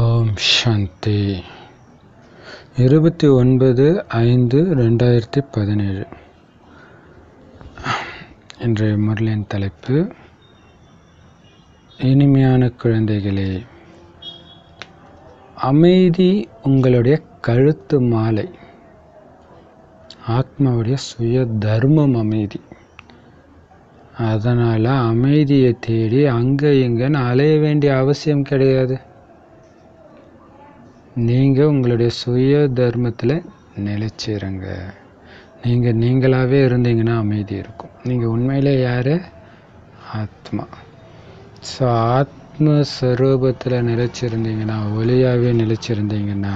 ஓம் சாந்தி. 29/5/2017. இன்றைய முரளியின் தலைப்பு, இனிமையான குழந்தைகளே, அமைதி உங்களுடைய கழுத்து மாலை. ஆத்மாவுடைய சுய தர்மம் அமைதி. அதனால் அமைதியை தேடி அங்கே இங்கன்னு அலைய வேண்டிய அவசியம் கிடையாது. நீங்கள் உங்களுடைய சுய தர்மத்தில் நிலைச்சிருங்க. நீங்கள் நீங்களாகவே இருந்தீங்கன்னா அமைதி இருக்கும். நீங்கள் உண்மையிலே யார்? ஆத்மா. ஸோ ஆத்மஸ்வரூபத்தில் நிலைச்சிருந்தீங்கன்னா, ஒளியாகவே நிலைச்சிருந்தீங்கன்னா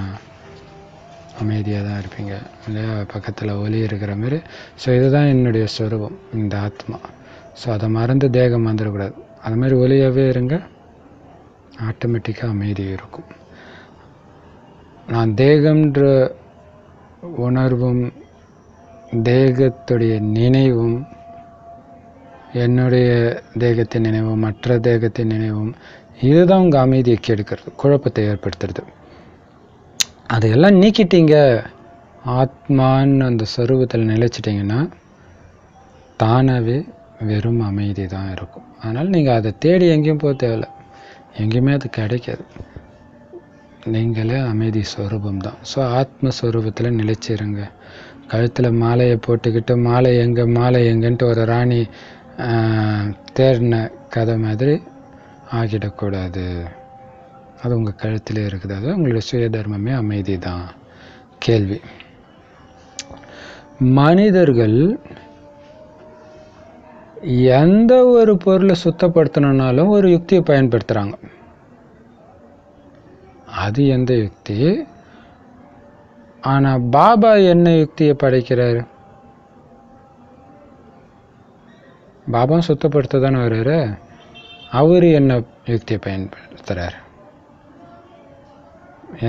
அமைதியாக தான் இருப்பீங்க இல்லையா? பக்கத்தில் ஒளி இருக்கிற மாதிரி. ஸோ இதுதான் என்னுடைய ஸ்வரூபம், இந்த ஆத்மா. ஸோ அதை மறந்து தேகம் வந்துடக்கூடாது. அது மாதிரி ஒளியாகவே இருங்க, ஆட்டோமேட்டிக்காக அமைதி இருக்கும். நான் தேகம்ன்ற உணர்வும் தேகத்துடைய நினைவும், என்னுடைய தேகத்தின் நினைவும் மற்ற தேகத்தின் நினைவும், இதுதான் உங்கள் அமைதியை கெடுக்கிறது, குழப்பத்தை ஏற்படுத்துறது. அதையெல்லாம் நீக்கிட்டீங்க, ஆத்மான்னு அந்த ஸ்வரூபத்தில் நிலைச்சிட்டிங்கன்னா தானாகவே வெறும் அமைதி தான் இருக்கும். அதனால் நீங்கள் அதை தேடி எங்கேயும் போக தேவையில்லை, எங்கேயுமே அது கிடைக்காது. நீங்களே அமைதி ஸ்வரூபம் தான். ஸோ ஆத்மஸ்வரூபத்தில் நிலைச்சிருங்க. கழுத்தில் மாலையை போட்டுக்கிட்டு மாலை எங்கன்ட்டு ஒரு ராணி தேடின கதை மாதிரி ஆகிடக்கூடாது. அது உங்கள் கழுத்திலே இருக்குது. அது உங்களுடைய சுய தர்மமே அமைதி தான். கேள்வி: மனிதர்கள் எந்த ஒரு பொருளை சுத்தப்படுத்தணுன்னாலும் ஒரு யுக்தியை பயன்படுத்துகிறாங்க. அது எந்த யுக்தி? ஆனால் பாபா என்ன யுக்தியை படைக்கிறாரு? பாபா சுத்தப்படுத்த தானே வர்றாரு. அவர் என்ன யுக்தியை பயன்படுத்துகிறார்?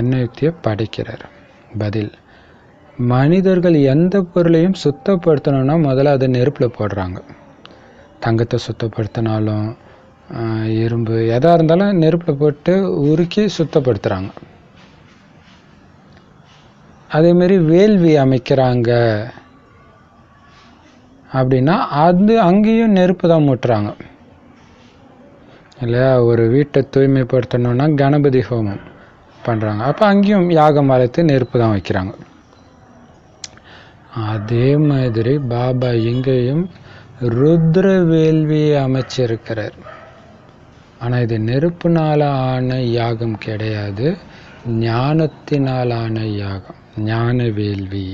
என்ன யுக்தியை படைக்கிறார்? பதில்: மனிதர்கள் எந்த பொருளையும் சுத்தப்படுத்தணும்னா முதல்ல அதை நெருப்பில் போடுறாங்க. தங்கத்தை சுத்தப்படுத்தினாலும் இரும்பு எதாக இருந்தாலும் நெருப்பில் போட்டு உருக்கி சுத்தப்படுத்துகிறாங்க. அதேமாரி வேள்வி அமைக்கிறாங்க அப்படின்னா அது அங்கேயும் நெருப்பு தான் மூட்டுறாங்க இல்லையா? ஒரு வீட்டை தூய்மைப்படுத்தணுன்னா கணபதி ஹோமம் பண்ணுறாங்க. அப்போ அங்கேயும் யாகம் வளர்த்து நெருப்பு தான் வைக்கிறாங்க. அதே மாதிரி பாபா இங்கேயும் ருத்ர வேள்வியை அமைச்சிருக்கிறார். ஆனால் இது நெருப்புனால ஆன யாகம் கிடையாது, ஞானத்தினாலான யாகம், ஞான வேள்வி.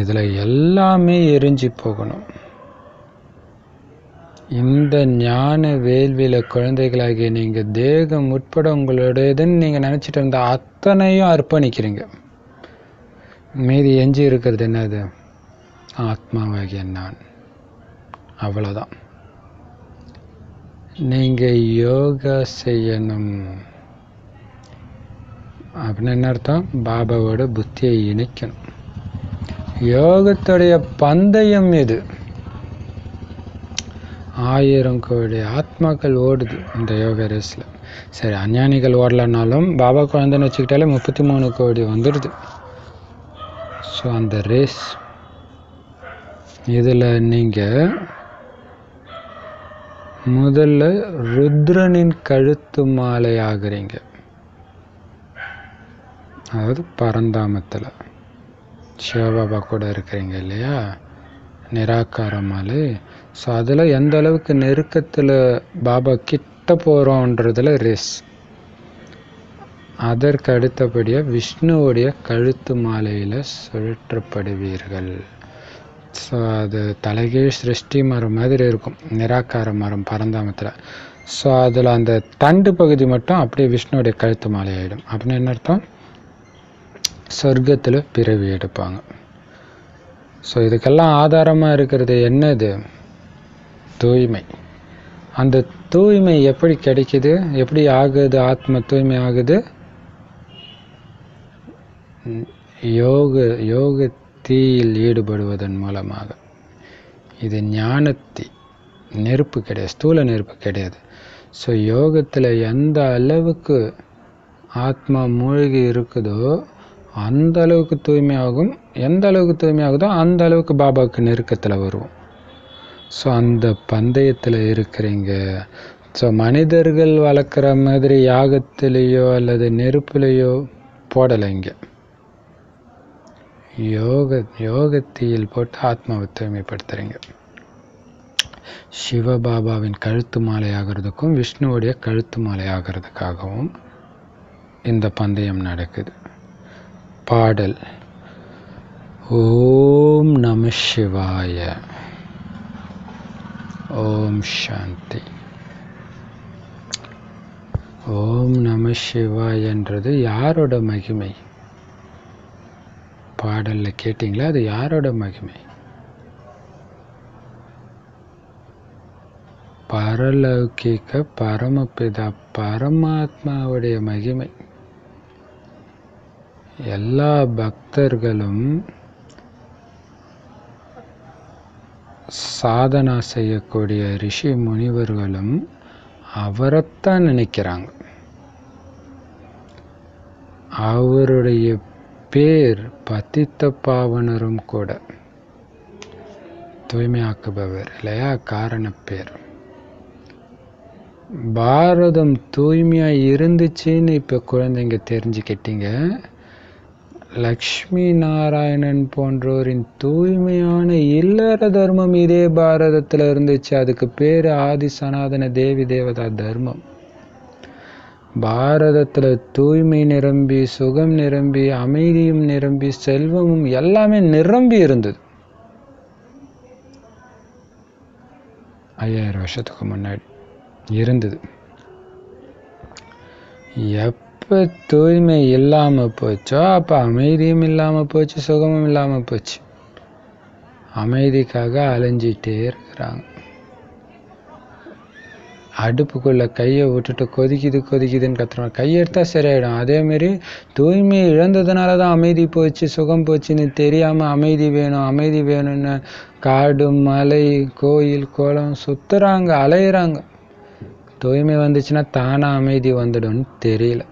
இதில் எல்லாமே எரிஞ்சு போகணும். இந்த ஞான வேள்வியில் குழந்தைகளாகிய நீங்கள் தேகம் உட்பட உங்களுடையதுன்னு நீங்கள் நினச்சிட்டு இருந்த அத்தனையும் அர்ப்பணிக்கிறீங்க. மீதி எஞ்சி இருக்கிறது என்னது? ஆத்மாவாகிய நான். அவ்வளோதான். நீங்கள் யோகா செய்யணும் அப்படின்னு என்ன அர்த்தம்? பாபாவோட புத்தியை இணைக்கணும். யோகத்துடைய பந்தயம் இது. 1000 கோடி ஆத்மாக்கள் ஓடுது இந்த யோகா ரேஸில். சரி, அஞ்ஞானிகள் ஓடலனாலும் பாபா குழந்தைன்னு வச்சுக்கிட்டாலே 33 கோடி வந்துடுது. ஸோ அந்த ரேஸ் இதில் நீங்கள் முதல்ல ருத்ரனின் கழுத்து மாலை ஆகுறீங்க. அதாவது பரந்தாமத்தில் சிவபாபா கூட இருக்கிறீங்க இல்லையா? நிராகார மாலை. ஸோ அதில் எந்த அளவுக்கு நெருக்கத்தில் பாபா கிட்ட போகிறோன்றதில் ரேஸ். அதற்கு அடுத்தபடியாக விஷ்ணுவுடைய கழுத்து மாலையில் சுழற்றப்படுவீர்கள். ஸோ அது தலைகீழ் சிருஷ்டி மரம் மாதிரி இருக்கும், நிராகார மரம் பரந்தாமத்தில். ஸோ அதில் அந்த தண்டு பகுதி மட்டும் அப்படியே விஷ்ணுவுடைய கழுத்து மாலை ஆகிடும். அப்படின்னு என்ன அர்த்தம்? சொர்க்கத்தில் பிறவி எடுப்பாங்க. ஸோ இதுக்கெல்லாம் ஆதாரமாக இருக்கிறது என்னது? தூய்மை. அந்த தூய்மை எப்படி கிடைக்குது? எப்படி ஆகுது? ஆத்ம தூய்மை ஆகுது யோக தீயில் ஈடுபடுவதன் மூலமாக. இது ஞானத்தீ, நெருப்பு கிடையாது, ஸ்தூல நெருப்பு கிடையாது. ஸோ யோகத்தில் எந்த அளவுக்கு ஆத்மா மூழ்கி இருக்குதோ அந்த அளவுக்கு தூய்மையாகும். எந்த அளவுக்கு தூய்மையாகுதோ அந்த அளவுக்கு பாபாவுக்கு நெருக்கத்தில் வருவோம். ஸோ அந்த பந்தயத்தில் இருக்கிறீங்க. ஸோ மனிதர்கள் வளர்க்குற மாதிரி யாகத்திலேயோ அல்லது நெருப்புலேயோ போடலை. இங்கே யோகத்தீயில் போட்டு ஆத்மாவை தூய்மைப்படுத்துகிறீங்க. சிவபாபாவின் கழுத்து மாலை ஆகிறதுக்கும் விஷ்ணுவுடைய கழுத்து மாலை ஆகிறதுக்காகவும் இந்த பந்தயம் நடக்குது. பாடல் ஓம் நம சிவாய. ஓம் சாந்தி. ஓம் நம சிவாயன்றது யாரோட மகிமை? பாடல்ல கேட்டிங்களா? அது யாரோட மகிமை? பரலௌகிக பரமபிதா பரமாத்மாவுடைய மகிமை. எல்லா பக்தர்களும் சாதனா செய்யக்கூடிய ரிஷி முனிவர்களும் அவரைத்தான் நினைக்கிறாங்க. அவருடைய பேர் பதித்த பாவனரும் கூட, தூய்மையாக்குபவர் இல்லையா? காரண பேர். பாரதம் தூய்மையா இருந்துச்சுன்னு இப்ப குழந்தைங்க தெரிஞ்சுக்கிட்டீங்க. லக்ஷ்மி நாராயணன் போன்றோரின் தூய்மையான இல்லற தர்மம் இதே பாரதத்துல இருந்துச்சு. அதுக்கு பேரு ஆதி சனாதன தேவி தேவதா தர்மம். பாரதத்துல தூய்மை நிரம்பி, சுகம் நிரம்பி, அமைதியும் நிரம்பி, செல்வமும் எல்லாமே நிரம்பி இருந்தது 5000 வருஷத்துக்கு முன்னாடி இருந்தது. எப்ப தூய்மை இல்லாம போச்சோ அப்ப அமைதியும் இல்லாம போச்சு, சுகமும் இல்லாம போச்சு. அமைதிக்காக அலைஞ்சிட்டே இருக்கிறாங்க. அடுப்புக்குள்ள கையை விட்டுட்டு கொதிக்குதுன்னு கத்துறாங்க. கையெடுத்தா சரியாயிடும். அதே மாதிரி தூய்மை இழந்ததுனாலதான் அமைதி போச்சு, சுகம் போச்சுன்னு தெரியாம அமைதி வேணும்னு காடு, மலை, கோயில், குளம் சுத்துறாங்க, அலையிறாங்க. தூய்மை வந்துச்சுன்னா தானா அமைதி வந்துடும் தெரியல.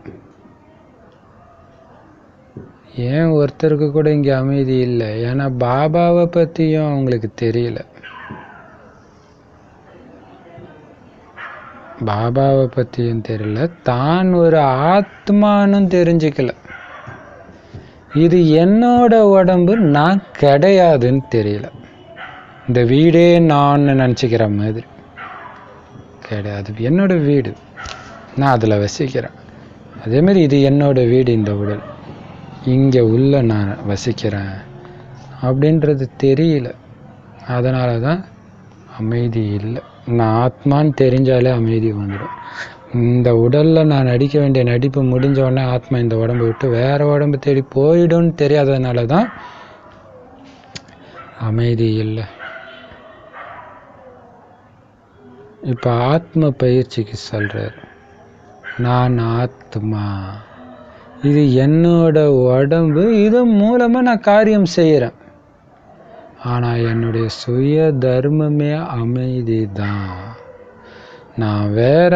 ஏன் ஒருத்தருக்கு கூட இங்க அமைதி இல்லை? ஏன்னா பாபாவை பத்தியும் அவங்களுக்கு தெரியல. பாபாவை பத்தியும் தெரியல, தான் ஒரு ஆத்மானு தெரிஞ்சுக்கல. இது என்னோட உடம்பு, நான் கிடையாதுன்னு தெரியல. இந்த வீடே நான் நினச்சிக்கிற மாதிரி கிடையாது. என்னோட வீடு, நான் அதில் வசிக்கிறேன். அதே மாதிரி இது என்னோட வீடு, இந்த உடல், இங்கே உள்ள நான் வசிக்கிறேன் அப்படின்றது தெரியல. அதனால தான் அமைதி இல்லை. நான் ஆத்மான்னு தெரிஞ்சாலே அமைதி வந்துடும். இந்த உடலில் நான் நடிக்க வேண்டிய நடிப்பு முடிஞ்ச உடனே ஆத்மா இந்த உடம்பை விட்டு வேற உடம்பு தேடி போயிடும்னு தெரியாததுனால தான் அமைதி இல்லை. இப்போ ஆத்ம பயிற்சிக்கு சொல்றார், நான் ஆத்மா, இது என்னோட உடம்பு, இது மூலமா நான் காரியம் செய்யறேன். ஆனா என்னுடைய சுய தர்மமே அமைதி தான். நான் வேற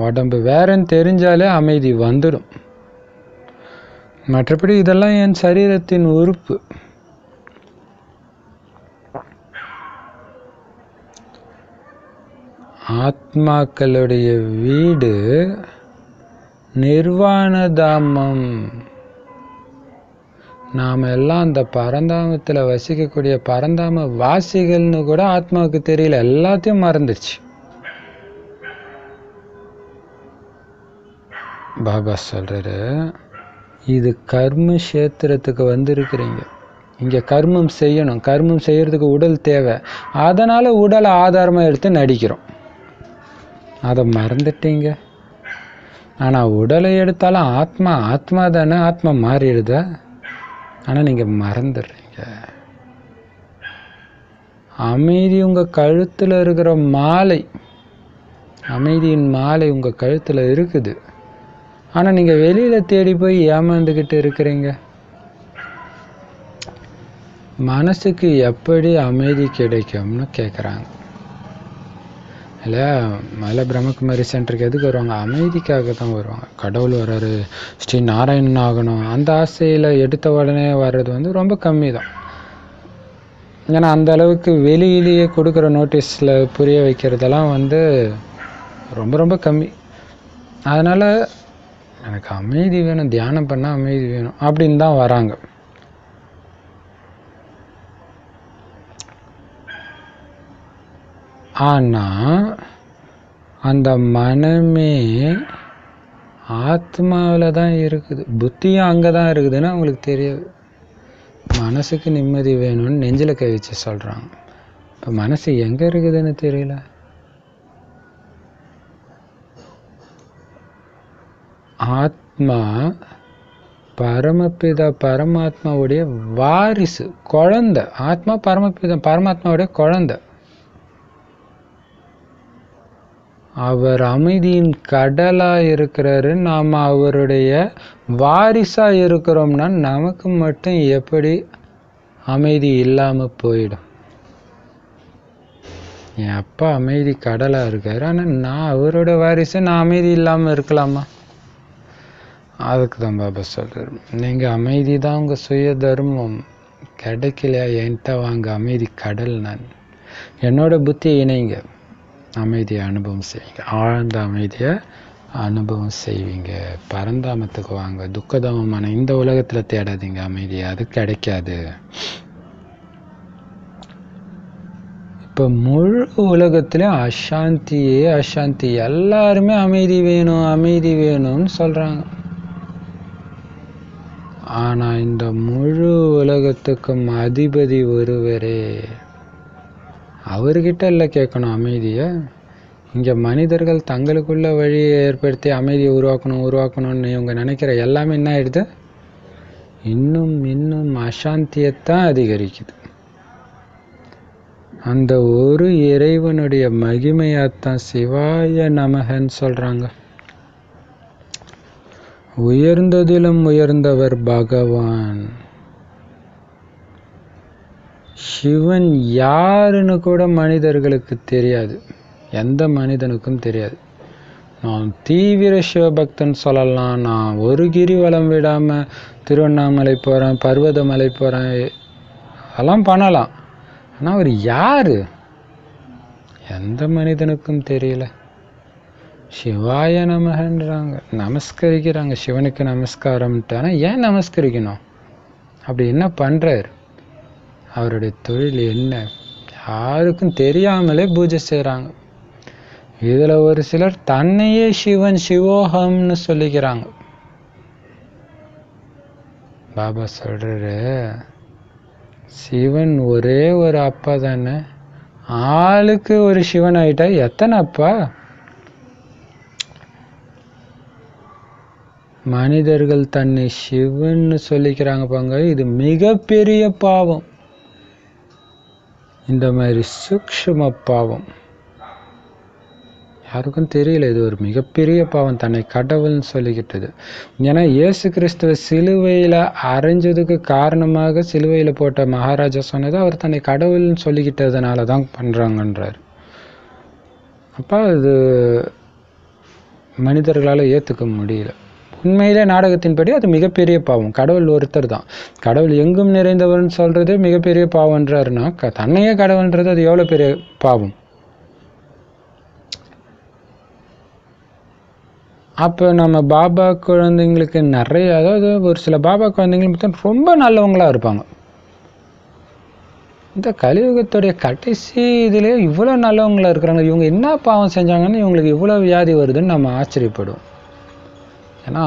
உடம்பு வேறன்னு தெரிஞ்சாலே அமைதி வந்துடும். மற்றபடி இதெல்லாம் என் சரீரத்தின் உறுப்பு. ஆத்மாக்களுடைய வீடு நிர்வாண தாமம். நாம எல்லாம் அந்த பரந்தாமத்துல வசிக்கக்கூடிய பரந்தாம வாசிகள்னு கூட ஆத்மாவுக்கு தெரியல. எல்லாத்தையும் மறந்துடுச்சு. பாபா சொல்றாரு, இது கர்ம கஷேத்திரத்துக்கு வந்திருக்கிறீங்க. இங்க கர்மம் செய்யணும். கர்மம் செய்யறதுக்கு உடல் தேவை. அதனால உடலை ஆதாரமா எடுத்து நடிக்கிறோம். அதை மறந்துட்டீங்க. ஆனா உடலை எடுத்தாலும் ஆத்மா தானே. ஆத்மா மாறிடுதா? ஆனா நீங்க மறந்துடுறீங்க. அமைதி உங்க கழுத்துல இருக்கிற மாலை, அமைதியின் மாலை உங்க கழுத்துல இருக்குது. ஆனா நீங்க வெளியில தேடி போய் ஏமாந்துகிட்டு இருக்கிறீங்க. மனசுக்கு எப்படி அமைதி கிடைக்கும்னு கேக்குறாங்க. இல்லையா? முதல்ல பிரம்மகுமாரி சென்டருக்கு எதுக்கு வருவாங்க? அமைதிக்காக தான் வருவாங்க. கடவுள் வர்றாரு, ஸ்ரீ நாராயணன் ஆகணும், அந்த ஆசையில் எடுத்த உடனே வர்றது வந்து ரொம்ப கம்மி தான். ஏன்னா அந்த அளவுக்கு வெளியிலேயே கொடுக்குற நோட்டீஸில் புரிய வைக்கிறதெல்லாம் வந்து ரொம்ப ரொம்ப கம்மி. அதனால் எனக்கு அமைதி வேணும், தியானம் பண்ணால் அமைதி வேணும் அப்படின்னு தான் வராங்க. ஆனால் அந்த மனமே ஆத்மாவில் தான் இருக்குது, புத்தியும் அங்கே தான் இருக்குதுன்னு அவங்களுக்கு தெரியாது. மனசுக்கு நிம்மதி வேணும்னு நெஞ்சில் கை வச்சு சொல்கிறாங்க. இப்போ மனசு எங்கே இருக்குதுன்னு தெரியல. ஆத்மா பரமபிதா பரமாத்மாவுடைய வாரிசு, குழந்தை. ஆத்மா பரமபிதா பரமாத்மாவுடைய குழந்தை. அவர் அமைதியின் கடலாக இருக்கிறாரு, நாம் அவருடைய வாரிசாக இருக்கிறோம்னா நமக்கு மட்டும் எப்படி அமைதி இல்லாமல் போயிடும்? என் அப்பா அமைதி கடலாக இருக்காரு, ஆனால் நான் அவரோட வாரிசு, நான் அமைதி இல்லாமல் இருக்கலாமா? அதுக்கு தான் பாபா சொல்கிறார், நீங்கள் அமைதி தான் உங்கள் சுய தர்மம். கிடைக்கலையா என்கிட்ட வாங்க, அமைதி கடல் நான். என்னோட புத்தியை இணைங்க, அமைதியை அனுபவம் செய்வீங்க, ஆழ்ந்த அமைதியை அனுபவம் செய்வீங்க. பரந்தாமத்துக்கு வாங்க, துக்கதாமமான இந்த உலகத்தில் தேடாதீங்க அமைதியை, அது கிடைக்காது. இப்போ முழு உலகத்துலேயும் அசாந்தியே அசாந்தி, எல்லாருமே அமைதி வேணும் அமைதி வேணும்னு சொல்கிறாங்க. ஆனால் இந்த முழு உலகத்துக்கும் அதிபதி ஒருவரே, அவர்கிட்ட இல்லை கேட்கணும் அமைதியை. இங்கே மனிதர்கள் தங்களுக்குள்ள வழியை ஏற்படுத்தி அமைதியை உருவாக்கணும்னு இவங்க நினைக்கிற எல்லாமே என்ன ஆயிடுது? இன்னும் இன்னும் அசாந்தியத்தான் அதிகரிக்குது. அந்த ஒரு இறைவனுடைய மகிமையாத்தான் சிவாய நமகன்னு சொல்கிறாங்க. உயர்ந்ததிலும் உயர்ந்தவர் பகவான். சிவன் யாருன்னு கூட மனிதர்களுக்கு தெரியாது, எந்த மனிதனுக்கும் தெரியாது. நான் தீவிர சிவபக்தன் சொல்லலாம், நான் ஒரு கிரிவலம் விடாமல் திருவண்ணாமலை போகிறேன், பர்வதமலை போகிறேன், அதெல்லாம் பண்ணலாம். ஆனால் அவர் யார்? எந்த மனிதனுக்கும் தெரியல. சிவாய நமகன்றாங்க, நமஸ்கரிக்கிறாங்க, சிவனுக்கு நமஸ்காரம்ட்டு. ஆனால் ஏன் நமஸ்கரிக்கணும்? அப்படி என்ன பண்ணுறார்? அவருடைய தொழில் என்ன? யாருக்கும் தெரியாமலே பூஜை செய்கிறாங்க. இதில் ஒரு சிலர் தன்னையே சிவன் சிவோகம்னு சொல்லிக்கிறாங்க. பாபா சொல்றாரு, சிவன் ஒரே ஒரு அப்பா தானே, ஆளுக்கு ஒரு சிவன் ஆயிட்டா எத்தனை அப்பா? மனிதர்கள் தன்னை சிவன்னு சொல்லிக்கிறாங்க பாங்க, இது மிகப்பெரிய பாவம். இந்த மாதிரி சூக்ஷ்ம பாவம் யாருக்கும் தெரியல. இது ஒரு மிகப்பெரிய பாவம், தன்னை கடவுள்னு சொல்லிக்கிட்டது. ஏன்னா இயேசு கிறிஸ்துவ சிலுவையில் அரைஞ்சதுக்கு காரணமாக சிலுவையில் போட்ட மகாராஜா சொன்னது அவர் தன்னை கடவுள்னு சொல்லிக்கிட்டதுனால தான் பண்ணுறாங்கன்றார். அப்போ அது மனிதர்களால் ஏற்றுக்க முடியல. உண்மையிலே நாடகத்தின்படி அது மிகப்பெரிய பாவம். கடவுள் ஒருத்தர் தான், கடவுள் எங்கும் நிறைந்தவர்னு சொல்கிறது மிகப்பெரிய பாவம்ன்றாருன்னா தன்னையே கடவுள்ன்றது அது எவ்வளோ பெரிய பாவம். அப்போ நம்ம பாபா குழந்தைங்களுக்கு நிறைய, அதாவது ஒரு சில பாபா குழந்தைங்களுக்கு பார்த்தா ரொம்ப நல்லவங்களாக இருப்பாங்க. இந்த கலியுகத்துடைய கடைசி இதுலேயே இவ்வளோ நல்லவங்களாக இருக்கிறாங்க. இவங்க என்ன பாவம் செஞ்சாங்கன்னு இவங்களுக்கு இவ்வளோ வியாதி வருதுன்னு நம்ம ஆச்சரியப்படுவோம். ஏன்னா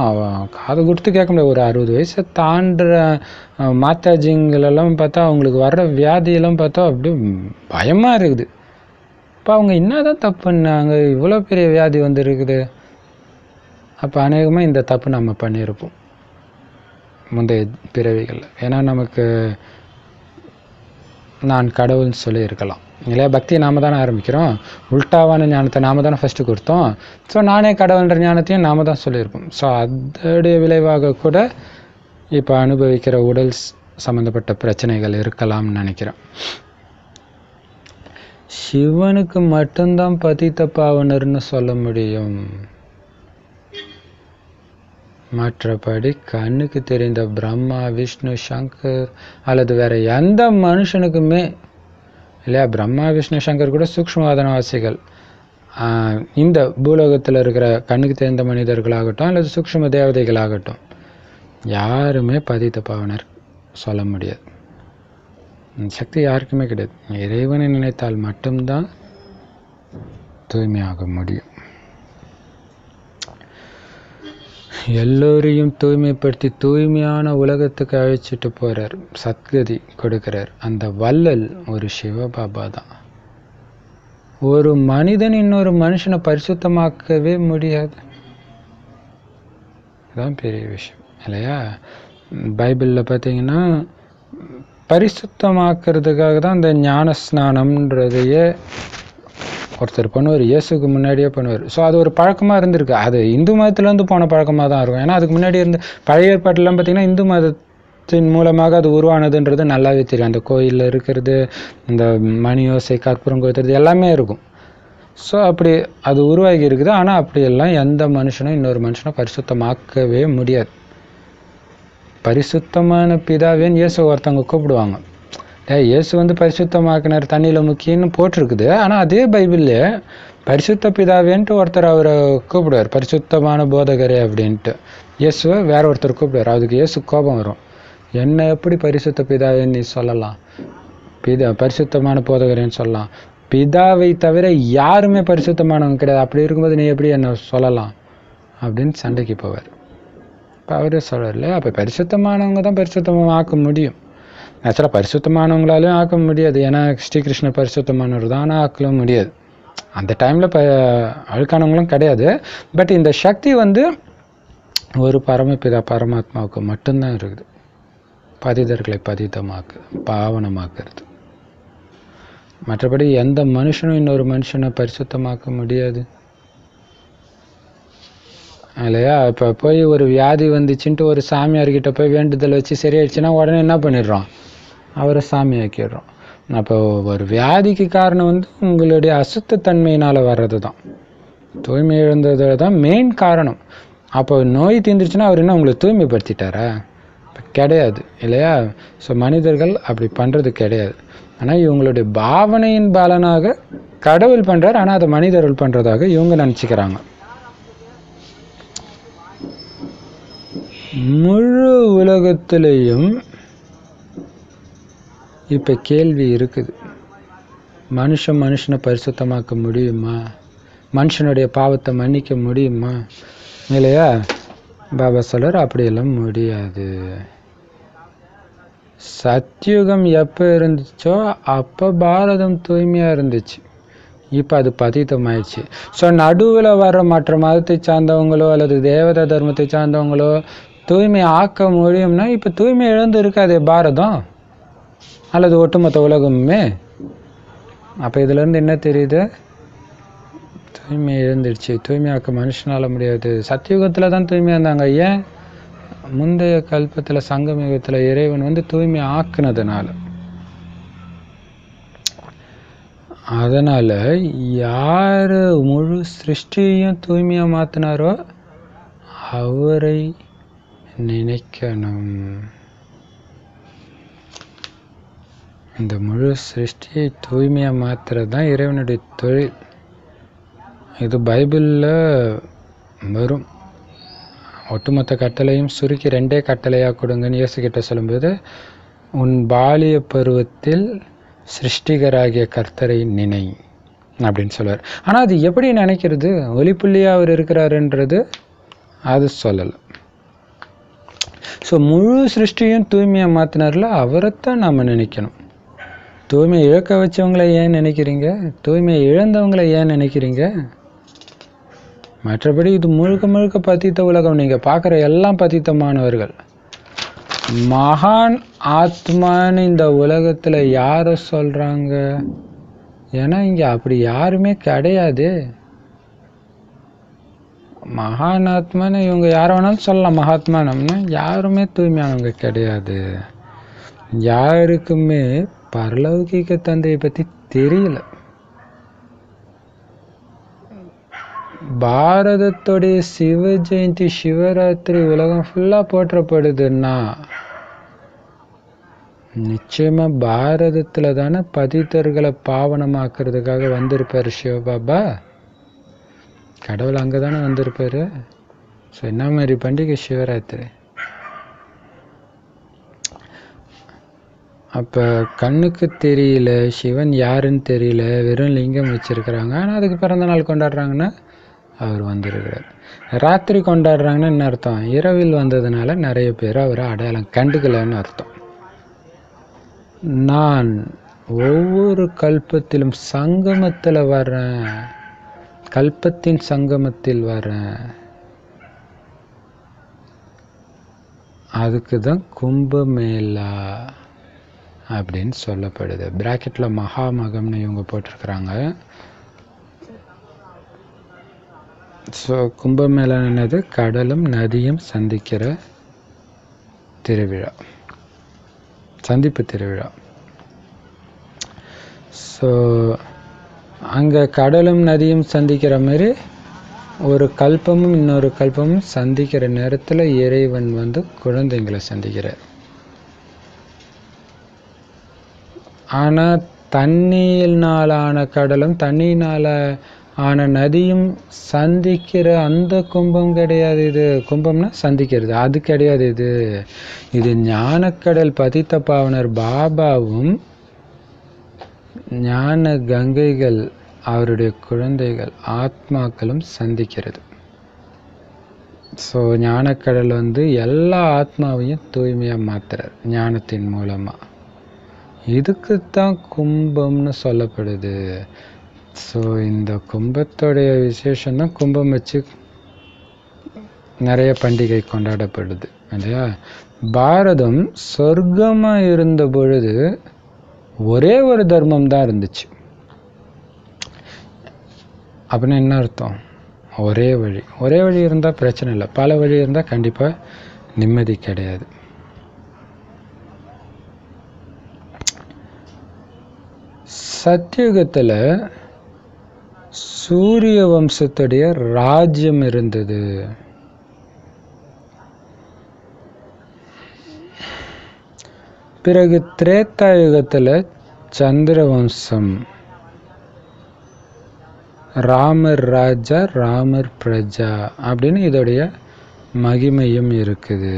காது கொடுத்து கேட்க முடியாது. ஒரு 60 வயசை தாண்டுற மாத்தாஜிங்களெல்லாம் பார்த்தா அவங்களுக்கு வர்ற வியாதியெல்லாம் பார்த்தா அப்படியே பயமாக இருக்குது. இப்போ அவங்க என்ன தான் தப்பு பண்ணாங்க, இவ்வளோ பெரிய வியாதி வந்துருக்குது? அப்போ அநேகமாக இந்த தப்பு நம்ம பண்ணியிருப்போம் முந்தைய பிறவிகளில். ஏன்னா நமக்கு நான் கடவுள்னு சொல்லி இருக்கலாம் இல்லையா? பக்தியை நாம தானே ஆரம்பிக்கிறோம், உல்டாவான ஞானத்தை நாம தானே ஃபஸ்ட்டு கொடுத்தோம். ஸோ நானே கடவுள்ன்ற ஞானத்தையும் நாம தான் சொல்லியிருப்போம். ஸோ அதோடைய விளைவாக கூட இப்போ அனுபவிக்கிற உடல் சம்மந்தப்பட்ட பிரச்சனைகள் இருக்கலாம்னு நினைக்கிறேன். சிவனுக்கு மட்டும்தான் பதித்த பாவனர்னு சொல்ல முடியும். மற்றபடி கண்ணுக்கு தெரிந்த பிரம்மா, விஷ்ணு, சங்கர் அல்லது வேற எந்த மனுஷனுக்குமே இல்லையா, பிரம்மா, விஷ்ணு, சங்கர் கூட சூக்ஷ்மவாதனவாசிகள். இந்த பூலோகத்தில் இருக்கிற கண்ணுக்கு தெரிந்த மனிதர்களாகட்டும் அல்லது சூக்ஷ்ம தேவதைகளாகட்டும், யாருமே பதித்த பாவனர் சொல்ல முடியாது. சக்தி யாருக்குமே கிடையாது. இறைவனை நினைத்தால் மட்டும்தான் தூய்மையாக முடியும். எல்லோரையும் தூய்மைப்படுத்தி தூய்மையான உலகத்துக்கு அழைச்சிட்டு போறார், சத்கதி கொடுக்கிறார். அந்த வள்ளல் ஒரு சிவபாபா தான். ஒரு மனிதன் இன்னொரு மனுஷனை பரிசுத்தமாக்கவே முடியாது. அதுதான் பெரிய விஷயம் இல்லையா. பைபிளில் பார்த்தீங்கன்னா பரிசுத்தமாக்குறதுக்காக தான் இந்த ஞான ஸ்நானம்ன்றதையே ஒருத்தர் பண்ணுவார், இயேசுக்கு முன்னாடியே பண்ணுவார். ஸோ அது ஒரு பழக்கமாக இருந்திருக்கு. அது இந்து மதத்துலேருந்து போன பழக்கமாக தான் இருக்கும். ஏன்னா அதுக்கு முன்னாடி இருந்து பழைய ஏற்பாட்டெல்லாம் பார்த்திங்கன்னா இந்து மதத்தின் மூலமாக அது உருவானதுன்றது நல்லாவே தெரியும். அந்த கோயிலில் இருக்கிறது, இந்த மணியோசை, கற்பூரம் கொளுத்துறது எல்லாமே இருக்கும். ஸோ அப்படி அது உருவாகி இருக்குது. ஆனால் அப்படியெல்லாம் எந்த மனுஷனும் இன்னொரு மனுஷனை பரிசுத்தமாக்கவே முடியாது. பரிசுத்தமான பிதாவேன்னு இயேசு ஒருத்தவங்க கூப்பிடுவாங்க. இயேசு வந்து பரிசுத்தமாக்கினார், தண்ணியில் முக்கியன்னு போட்டிருக்குது. ஆனால் அதே பைபிள்லே பரிசுத்த பிதாவேன்ட்டு ஒருத்தர் அவரை கூப்பிடுவார், பரிசுத்தமான போதகரே அப்படின்ட்டு. இயேசுவை வேற ஒருத்தர் கூப்பிடுவார். அதுக்கு இயேசு கோபம் வரும். என்ன எப்படி பரிசுத்த பிதாவேன்னு நீ சொல்லலாம், பரிசுத்தமான போதகரேன்னு சொல்லலாம்? பிதாவை தவிர யாருமே பரிசுத்தமானவங்க கிடையாது. அப்படி இருக்கும்போது நீ எப்படி என்ன சொல்லலாம் அப்படின்னு சண்டைக்கு போவார். இப்போ அவரே சொல்கிறார்ல, அப்போ பரிசுத்தமானவங்க தான் பரிசுத்தமாக ஆக்க முடியும். ஆக்சுவலாக பரிசுத்தமானவங்களாலையும் ஆக்க முடியாது. ஏன்னா ஸ்ரீகிருஷ்ணர் பரிசுத்தமானவர் தான், ஆனால் ஆக்கவும் முடியாது. அந்த டைமில் அழுக்கானவங்களும் கிடையாது. பட் இந்த சக்தி வந்து ஒரு பரமபிதா பரமாத்மாவுக்கு மட்டும்தான் இருக்குது. பதிதர்களை பதித்தமாக்கு, பாவனமாக்குறது. மற்றபடி எந்த மனுஷனும் இன்னொரு மனுஷனை பரிசுத்தமாக்க முடியாது இல்லையா. இப்போ போய் ஒரு வியாதி வந்துச்சுன்ட்டு ஒரு சாமியார்கிட்ட போய் வேண்டுதல் வச்சு சரியாயிடுச்சுன்னா உடனே என்ன பண்ணிடுறோம், அவரை சாமியாக்கிடுறோம். அப்போ ஒரு வியாதிக்கு காரணம் வந்து உங்களுடைய அசுத்தத்தன்மையினால் வர்றது தான், தூய்மை இழந்தது தான் மெயின் காரணம். அப்போ நோய் தீர்ந்துருச்சுன்னா அவர் என்ன உங்களை தூய்மைப்படுத்திட்டாரா? கிடையாது இல்லையா. ஸோ மனிதர்கள் அப்படி பண்ணுறது கிடையாது. ஆனால் இவங்களுடைய பாவனையின் பலனாக கடவுள் பண்ணுறார். ஆனால் அதை மனிதர்கள் பண்ணுறதாக இவங்க நினச்சிக்கிறாங்க. முழு உலகத்திலையும் இப்போ கேள்வி இருக்குது, மனுஷனை பரிசுத்தமாக்க முடியுமா? மனுஷனுடைய பாவத்தை மன்னிக்க முடியுமா? இல்லையா. பாபா சொல்றார், அப்படியெல்லாம் முடியாது. சத்யுகம் எப்போ இருந்துச்சோ அப்போ பாரதம் தூய்மையாக இருந்துச்சு. இப்போ அது பதித்தமாயிடுச்சு. ஸோ நடுவில் வர்ற மற்ற மதத்தை சார்ந்தவங்களோ அல்லது தேவதா தர்மத்தை சார்ந்தவங்களோ தூய்மை ஆக்க முடியும்னா இப்போ தூய்மை இழந்து இருக்காது பாரதம் அல்லது ஒட்டுமொத்த உலகமுமே. அப்போ இதுலேருந்து என்ன தெரியுது, தூய்மை இழந்துடுச்சு. தூய்மையாக்க மனுஷனால் முடியாது. சத்தியுகத்தில் தான் தூய்மையாக இருந்தாங்க. ஏன்? முந்தைய கல்பத்தில் சங்கமயுகத்தில் இறைவன் வந்து தூய்மை ஆக்குனதுனால. அதனால் யார் முழு சிருஷ்டியையும் தூய்மையாக மாற்றினாரோ அவரை நினைக்கணும். இந்த முழு சிருஷ்டியை தூய்மையாக மாற்றுறது தான் இறைவனுடைய தொழில். இது பைபிளில் வரும். ஒட்டுமொத்த கட்டளையும் சுருக்கி 2 கட்டளையாக கொடுங்கன்னு இயேசுகிட்ட சொல்லும்போது, உன் பாலிய பருவத்தில் சிருஷ்டிகராகிய கர்த்தரை நினை அப்படின்னு சொல்லுவார். ஆனால் அது எப்படி நினைக்கிறது, ஒளிப்புள்ளியாக அவர் இருக்கிறாருன்றது அது சொல்லலை. ஸோ முழு சிருஷ்டியும் தூய்மையாக மாற்றினார்ல, அவரைத்தான் நம்ம நினைக்கணும். தூய்மை இழக்க வச்சவங்களை ஏன் நினைக்கிறீங்க? தூய்மை இழந்தவங்களை ஏன் நினைக்கிறீங்க? மற்றபடி இது முழுக்க முழுக்க பதித்த உலகம். நீங்கள் பார்க்குற எல்லாம் பதித்தமானவர்கள். மகான் ஆத்மான்னு இந்த உலகத்தில் யாரை சொல்கிறாங்க? ஏன்னா இங்கே அப்படி யாருமே கிடையாது. மகான் ஆத்மான்னு இவங்க யாரை வேணாலும் சொல்லலாம். மகாத்மானம்னா யாருமே தூய்மையானவங்க கிடையாது. யாருக்குமே பரலௌகிக தந்தையை பற்றி தெரியல. பாரதத்துடைய சிவ ஜெயந்தி சிவராத்திரி உலகம் ஃபுல்லா போற்றப்படுதுன்னா நிச்சயமா பாரதத்துல தானே பதித்தர்களை பாவனமாக்குறதுக்காக வந்திருப்பாரு சிவபாபா. கடவுள் அங்கதானே வந்திருப்பாரு. ஸோ என்ன மாதிரி பண்டிகை சிவராத்திரி? அப்போ கண்ணுக்கு தெரியல, சிவன் யாருன்னு தெரியல, வெறும் லிங்கம் வச்சிருக்கிறாங்க. ஆனால் அதுக்கு பிறந்த நாள் கொண்டாடுறாங்கன்னா அவர் வந்திருக்கிறார். ராத்திரி கொண்டாடுறாங்கன்னா என்ன அர்த்தம்? இரவில் வந்ததுனால நிறைய பேர் அவரை அடையாளம் கண்டுக்கலன்னு அர்த்தம். நான் ஒவ்வொரு கல்பத்திலும் சங்கமத்தில் வர்றேன், கல்பத்தின் சங்கமத்தில் வர்றேன். அதுக்கு தான் கும்பமேளா அப்படின்னு சொல்லப்படுது. பிராக்கெட்டில் மகாமகம்னு இவங்க போட்டிருக்கிறாங்க. ஸோ கும்பமேளா என்னது? கடலும் நதியும் சந்திக்கிற திருவிழா, சந்திப்பு திருவிழா. ஸோ அங்கே கடலும் நதியும் சந்திக்கிற மாதிரி ஒரு கல்பமும் இன்னொரு கல்பமும் சந்திக்கிற நேரத்தில் இறைவன் வந்து குழந்தைங்களை சந்திக்கிறார். ஆனால் தண்ணீரினால் ஆன கடலும் தண்ணீரினால் ஆன நதியும் சந்திக்கிற அந்த கும்பம் கிடையாது இது. கும்பம்னா சந்திக்கிறது, அது கிடையாது இது. இது ஞானக்கடல் பதித்த பாவனர் பாபாவும் ஞான கங்கைகள் அவருடைய குழந்தைகள் ஆத்மாக்களும் சந்திக்கிறது. ஸோ ஞானக்கடல் வந்து எல்லா ஆத்மாவையும் தூய்மையாக மாத்துறார் ஞானத்தின் மூலமாக. இதுக்குத்தான் கும்பம்னு சொல்லப்படுது. ஸோ இந்த கும்பத்தோடைய விசேஷம்தான் கும்பம் வச்சு நிறைய பண்டிகை கொண்டாடப்படுது இல்லையா. பாரதம் சொர்க்கமாக இருந்த பொழுது ஒரே ஒரு தர்மம் தான் இருந்துச்சு. அப்படின்னா என்ன அர்த்தம்? ஒரே வழி. ஒரே வழி இருந்தால் பிரச்சனை இல்லை, பல வழி இருந்தால் கண்டிப்பாக நிம்மதி கிடையாது. சத்தியுகத்தில் சூரிய வம்சத்துடைய ராஜ்யம் இருந்தது. பிறகு திரேதா யுகத்தில் சந்திர வம்சம், ராமர் ராஜா ராமர் பிரஜா அப்படின்னு இதோடைய மகிமையும் இருக்குது.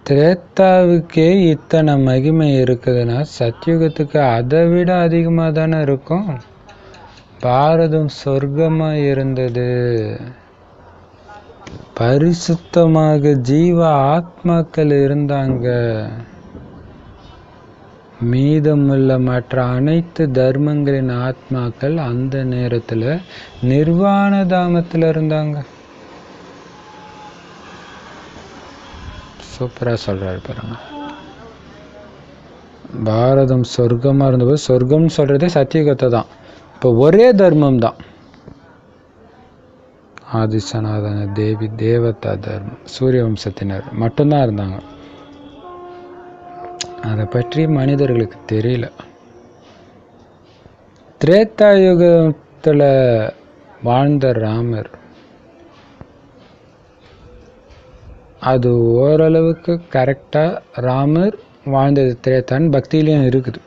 திரேத்தாவுக்கே இத்தனை மகிமை இருக்குதுன்னா சத்தியுகத்துக்கு அதை விட அதிகமாக தானே இருக்கும். பாரதம் சொர்க்கமாக இருந்தது, பரிசுத்தமாக ஜீவ ஆத்மாக்கள் இருந்தாங்க. மீதமுள்ள மற்ற அனைத்து தர்மங்களின் ஆத்மாக்கள் அந்த நேரத்தில் நிர்வாண தாமத்தில் இருந்தாங்க. சூப்பராக சொல்கிறாரு பாருங்க. பாரதம் சொர்க்கமாக இருந்தபோது, சொர்க்கம்னு சொல்கிறதே சத்தியுகத்தை தான். இப்போ ஒரே தர்மம் தான், ஆதி சனாதன தேவி தேவதா தர்மம், சூரிய வம்சத்தினர் மட்டும்தான் இருந்தாங்க. அதை பற்றி மனிதர்களுக்கு தெரியல. திரேதா யுகத்தில் வாழ்ந்த ராமர் அது ஓரளவுக்கு கரெக்டாக ராமர் வாழ்ந்தது திரேத்தான்னு பக்தியிலையும் இருக்குது.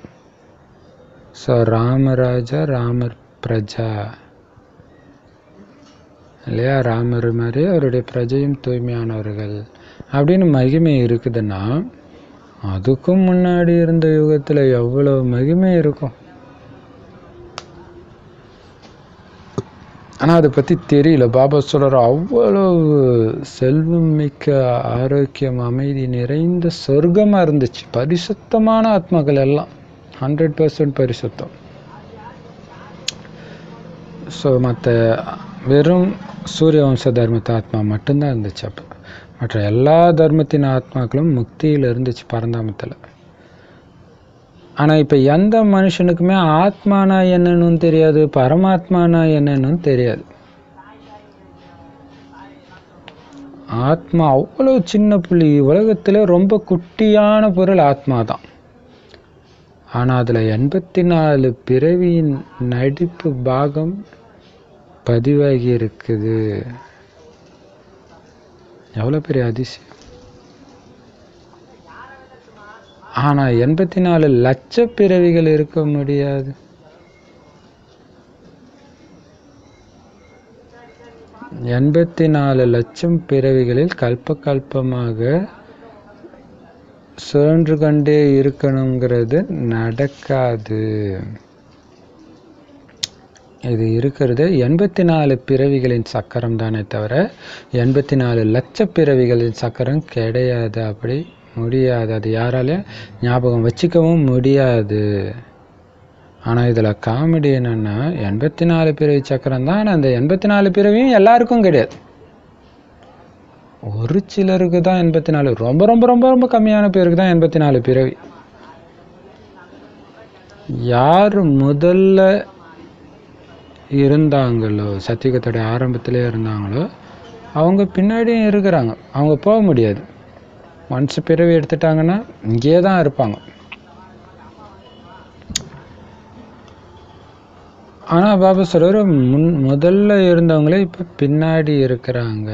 ஸோ ராமராஜா ராமர் பிரஜா இல்லையா, ராமர் மாதிரி அவருடைய பிரஜையும் தூய்மையானவர்கள் அப்படின்னு மகிமை இருக்குதுன்னா அதுக்கும் முன்னாடி இருந்த யுகத்தில் எவ்வளோ மகிமை இருக்கும். ஆனால் அதை பற்றி தெரியல. பாபா சொல்கிற அவ்வளவு செல்வம் மிக்க ஆரோக்கியம் அமைதி நிறைந்த சொர்க்கமாக இருந்துச்சு. பரிசுத்தமான ஆத்மாக்கள் எல்லாம் 100% பரிசுத்தம். ஸோ மற்ற வெறும் சூரிய வம்ச தர்மத்து ஆத்மா மட்டும்தான் இருந்துச்சு. அப்போ மற்ற எல்லா தர்மத்தின் ஆத்மாக்களும் முக்தியில் இருந்துச்சு பரந்தாமத்தில். ஆனால் இப்போ எந்த மனுஷனுக்குமே ஆத்மானா என்னன்னு தெரியாது, பரமாத்மானா என்னன்னு தெரியாது. ஆத்மா அவ்வளோ சின்ன புள்ளி, உலகத்தில் ரொம்ப குட்டியான பொருள் ஆத்மா தான். ஆனால் அதில் 84 பிறவியின் நடிப்பு பாகம் பதிவாகி இருக்குது. எவ்வளோ பெரிய அதிசயம். ஆனால் 84 லட்ச பிறவிகள் இருக்க முடியாது. எண்பத்தி 4 லட்சம் பிறவிகளில் கல்ப கல்பமாக சுழன்று கொண்டே இருக்கணுங்கிறது நடக்காது. இது இருக்கிறது 84 பிறவிகளின் சக்கரம் தானே தவிர 84 லட்ச பிறவிகளின் சக்கரம் கிடையாது. அப்படி முடியாது. அது யாராலையும் ஞாபகம் வச்சுக்கவும் முடியாது. ஆனால் இதில் காமெடி என்னென்னா 84 பிறவி சக்கரம் தான். ஆனால் அந்த 84 பிறவியும் எல்லாருக்கும் கிடையாது. ஒரு சிலருக்கு தான் 84. ரொம்ப ரொம்ப ரொம்ப ரொம்ப கம்மியான பேருக்கு தான் 84 பிறவி. யார் முதல்ல இருந்தாங்களோ, சத்தியுகத்தோட ஆரம்பத்திலே இருந்தாங்களோ, அவங்க பின்னாடியும் இருக்கிறாங்க. அவங்க போக முடியாது. ஒன்ஸ் பிறவி எடுத்துட்டாங்கன்னா இங்கேயே தான் இருப்பாங்க. ஆனால் பாபா சொல்ற முதல்ல இருந்தவங்களே இப்போ பின்னாடி இருக்கிறாங்க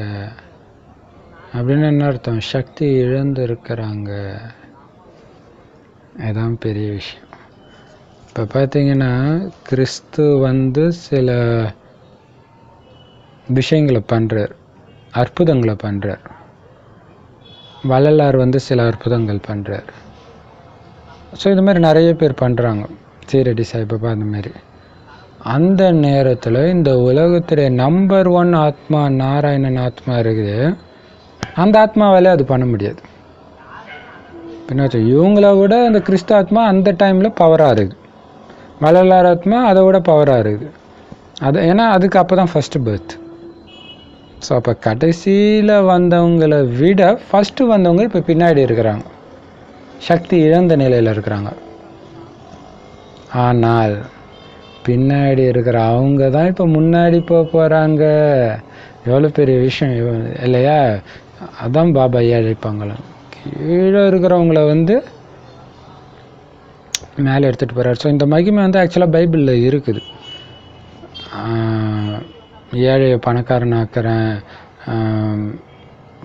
அப்படின்னு என்ன அர்த்தம்? சக்தி இழந்து இருக்கிறாங்க. அதுதான் பெரிய விஷயம். இப்போ பார்த்தீங்கன்னா கிறிஸ்து சில விஷயங்களை பண்ணுறார், அற்புதங்களை பண்ணுறார். வள்ளலார் சில அற்புதங்கள் பண்ணுறார். ஸோ இது மாதிரி நிறைய பேர் பண்ணுறாங்க. சீரடி சாய்பாபா அந்த மாதிரி. அந்த நேரத்தில் இந்த உலகத்துடைய நம்பர் 1 ஆத்மா நாராயணன் ஆத்மா இருக்குது. அந்த ஆத்மாவால் அது பண்ண முடியாது. பின்னாச்சு இவங்கள விட அந்த கிறிஸ்து ஆத்மா அந்த டைமில் பவராக இருக்குது. வள்ளலார் ஆத்மா அதை விட பவராக இருக்குது. அது ஏன்னா அதுக்கு அப்போ தான் ஃபஸ்ட்டு பர்த். ஸோ அப்போ கடைசியில் வந்தவங்களை விட ஃபஸ்ட்டு வந்தவங்க இப்போ பின்னாடி இருக்கிறாங்க. சக்தி இழந்த நிலையில் இருக்கிறாங்க. ஆனால் பின்னாடி இருக்கிற அவங்க தான் இப்போ முன்னாடி போக போகிறாங்க. எவ்வளோ பெரிய விஷயம் இல்லையா? அதான் பாபா அழைப்பாங்களாம். கீழே இருக்கிறவங்கள மேலே எடுத்துகிட்டு போகிறார். ஸோ இந்த மகிமை ஆக்சுவலாக பைபிளில் இருக்குது. ஏழையை பணக்காரனாக்குறேன்,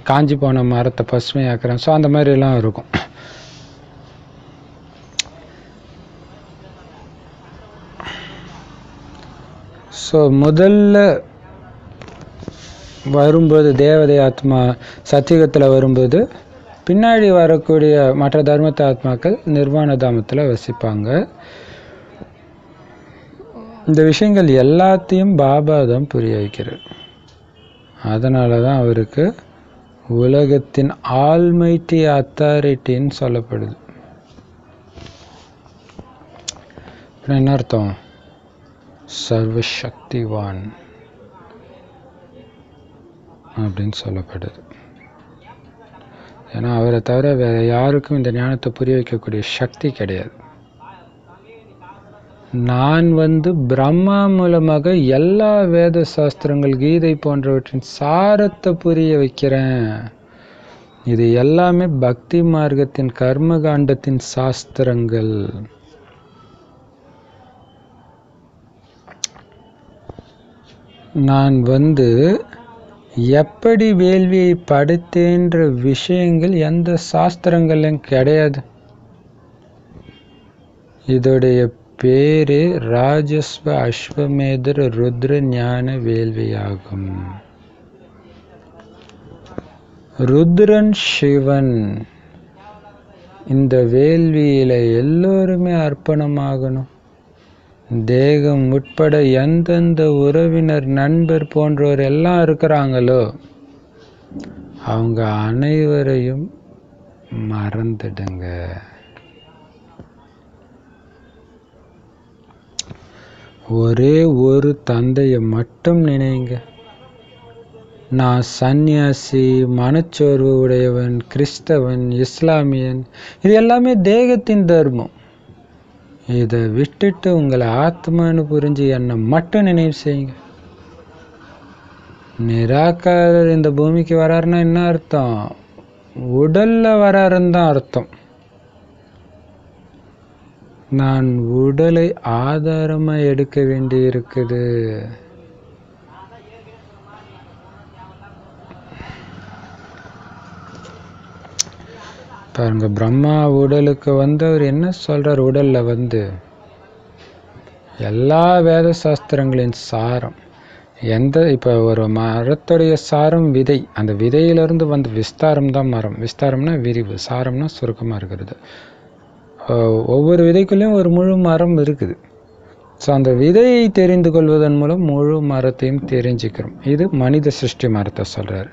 காஞ்சி போன மரத்தை பசுமையாக்குறேன். ஸோ அந்த மாதிரிலாம் இருக்கும். ஸோ முதல்ல வரும்போது தேவதை ஆத்மா சத்தியுகத்தில் வரும்போது பின்னாடி வரக்கூடிய மற்ற தர்மத்த ஆத்மாக்கள் நிர்வாண தாமத்தில் வசிப்பாங்க. இந்த விஷயங்கள் எல்லாத்தையும் பாபா தான் புரிய வைக்கிறார். அதனால தான் அவருக்கு உலகத்தின் ஆல்மைட்டி அத்தாரிட்டின்னு சொல்லப்படுது. என்ன அர்த்தம்? சர்வசக்திவான் அப்படின்னு சொல்லப்படுது. ஏன்னா அவரை தவிர வேற யாருக்கும் இந்த ஞானத்தை புரிய வைக்கக்கூடிய சக்தி கிடையாது. நான் பிரம்மா மூலமாக எல்லா வேத சாஸ்திரங்கள், கீதை போன்றவற்றின் சாரத்தை புரிய வைக்கிறேன். இது எல்லாமே பக்தி மார்க்கத்தின் கர்மகாண்டத்தின் சாஸ்திரங்கள். நான் எப்படி வேள்வியை படைத்தேன்ற விஷயங்கள் எந்த சாஸ்திரங்களும் கிடையாது. இதோடைய பேரு ராஜஸ்வ அஸ்வமேதர் ருத்ர ஞான வேள்வியாகும். ருத்ரன் சிவன். இந்த வேள்வியில எல்லோருமே அர்ப்பணமாகணும். தேகம் உட்பட எந்தெந்த உறவினர், நண்பர் போன்றோர் எல்லாம் இருக்கிறாங்களோ அவங்க அனைவரையும் மறந்துடுங்க. ஒரே ஒரு தந்தையை மட்டும் நினைங்க. நான் சந்நியாசி, மனச்சோர்வு உடையவன், கிறிஸ்தவன், இஸ்லாமியன், இது எல்லாமே தேகத்தின் தர்மம். இதை விட்டுட்டு உங்களை ஆத்மான்னு புரிஞ்சு என்னை மட்டும் நினைவு செய்யுங்க. நிராகாரர் இந்த பூமிக்கு வராருன்னா என்ன அர்த்தம்? உடல்ல வராருன்னு தான் அர்த்தம். நான் உடலை ஆதாரமாக எடுக்க வேண்டி இருக்குது. பாருங்க, பிரம்மா உடலுக்கு அவர் என்ன சொல்றார்? உடல்ல எல்லா வேத சாஸ்திரங்களின் சாரம் இப்போ ஒரு மரத்துடைய சாரம் விதை, அந்த விதையிலிருந்து விஸ்தாரம் தான் மரம். விஸ்தாரம்னா விரிவு, சாரம்னா சுருக்கமாக இருக்கிறது. ஒவ்வொரு விதைக்குள்ளேயும் ஒரு முழு மரம் இருக்குது. ஸோ அந்த விதையை தெரிந்து கொள்வதன் மூலம் முழு மரத்தையும் தெரிஞ்சுக்கிறோம். இது மனித சிருஷ்டி மரத்தை சொல்கிறார்.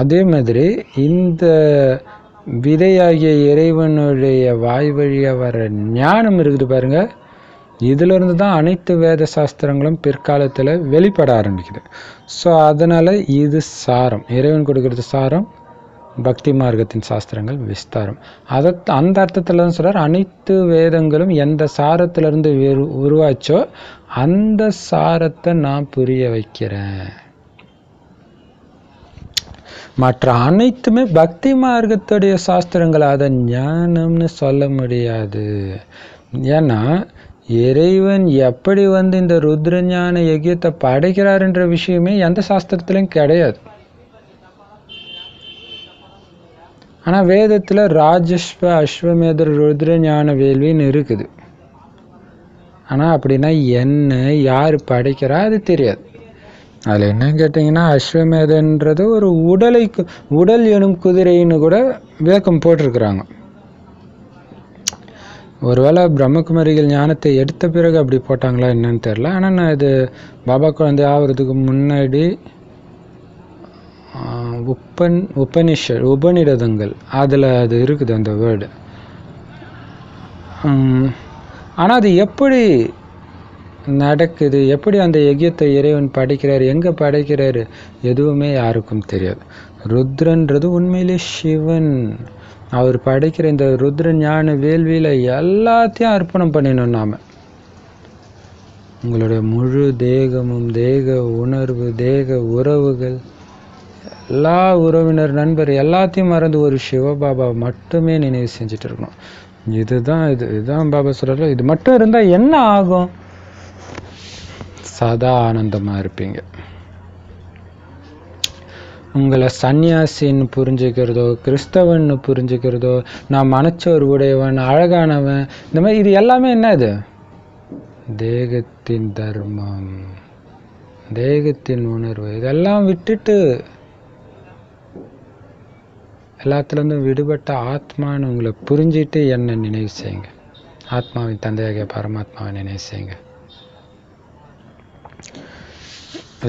அதே மாதிரி இந்த விதையாகிய இறைவனுடைய வாய் வழியாக வர ஞானம் இருக்குது பாருங்க, இதிலிருந்து தான் அனைத்து வேத சாஸ்திரங்களும் பிற்காலத்தில் வெளிப்பட ஆரம்பிக்குது. ஸோ அதனால் இது சாரம், இறைவன் கொடுக்கறது சாரம், பக்தி மார்க்கத்தின் சாஸ்திரங்கள் விஸ்தாரம். அந்த அர்த்தத்தில் தான் சொல்கிறார், அனைத்து வேதங்களும் எந்த சாரத்திலிருந்து உருவாச்சோ அந்த சாரத்தை நான் புரிய வைக்கிறேன். மற்ற அனைத்துமே பக்தி மார்க்கத்துடைய சாஸ்திரங்கள், அதை ஞானம்னு சொல்ல முடியாது. ஏன்னா இறைவன் எப்படி இந்த ருத்ரஞான யஜ்யத்தை படைக்கிறாருன்ற விஷயமே எந்த சாஸ்திரத்திலையும் கிடையாது. ஆனால் வேதத்தில் ராஜஸ்வ அஸ்வமேதர் ருத்ரஞான வேள்வின்னு இருக்குது. ஆனால் அப்படின்னா என்ன, யார் படைக்கிறா அது தெரியாது. அதில் என்னன்னு கேட்டிங்கன்னா, அஸ்வமேதன்றது ஒரு உடல் எனும் குதிரைன்னு கூட விளக்கம் போட்டிருக்கிறாங்க. ஒருவேளை பிரம்மகுமாரிகள் ஞானத்தை எடுத்த பிறகு அப்படி போட்டாங்களா என்னன்னு தெரில. ஆனால் நான் இது பாபா குழந்தை ஆகிறதுக்கு முன்னாடி உபநிடதங்கள் அதில் அது இருக்குது அந்த வேர்டு. ஆனால் அது எப்படி நடக்குது, எப்படி அந்த யஜ்யத்தை இறைவன் படைக்கிறார், எங்கே படைக்கிறாரு, எதுவுமே யாருக்கும் தெரியாது. ருத்ரன்றது உண்மையிலே சிவன். அவர் படைக்கிற இந்த ருத்ர ஞான வேள்வியில் எல்லாத்தையும் அர்ப்பணம் பண்ணிடணும். நாம் உங்களுடைய முழு தேகமும், தேக உணர்வு, தேக உறவுகள், எல்லா உறவினர், நண்பர் எல்லாத்தையும் மறந்து ஒரு சிவபாபா மட்டுமே நினைவு செஞ்சுட்டு இருக்கணும். இதுதான் பாபா சொல்கிறார். இது மட்டும் இருந்தால் என்ன ஆகும்? சதா ஆனந்தமாக இருப்பீங்க. உங்களை சன்னியாசின்னு புரிஞ்சுக்கிறதோ, கிறிஸ்தவன்னு புரிஞ்சுக்கிறதோ, நான் மனச்சோர் உடையவன், அழகானவன், இந்த மாதிரி இது எல்லாமே என்னது? தேகத்தின் தர்மம், தேகத்தின் உணர்வு. இதெல்லாம் விட்டுட்டு எல்லாத்துலேருந்தும் விடுபட்ட ஆத்மான்னு உங்களை புரிஞ்சிட்டு என்ன நினைவு செய்யுங்க. ஆத்மாவின் தந்தையாக பரமாத்மாவை நினைவு செய்யுங்க.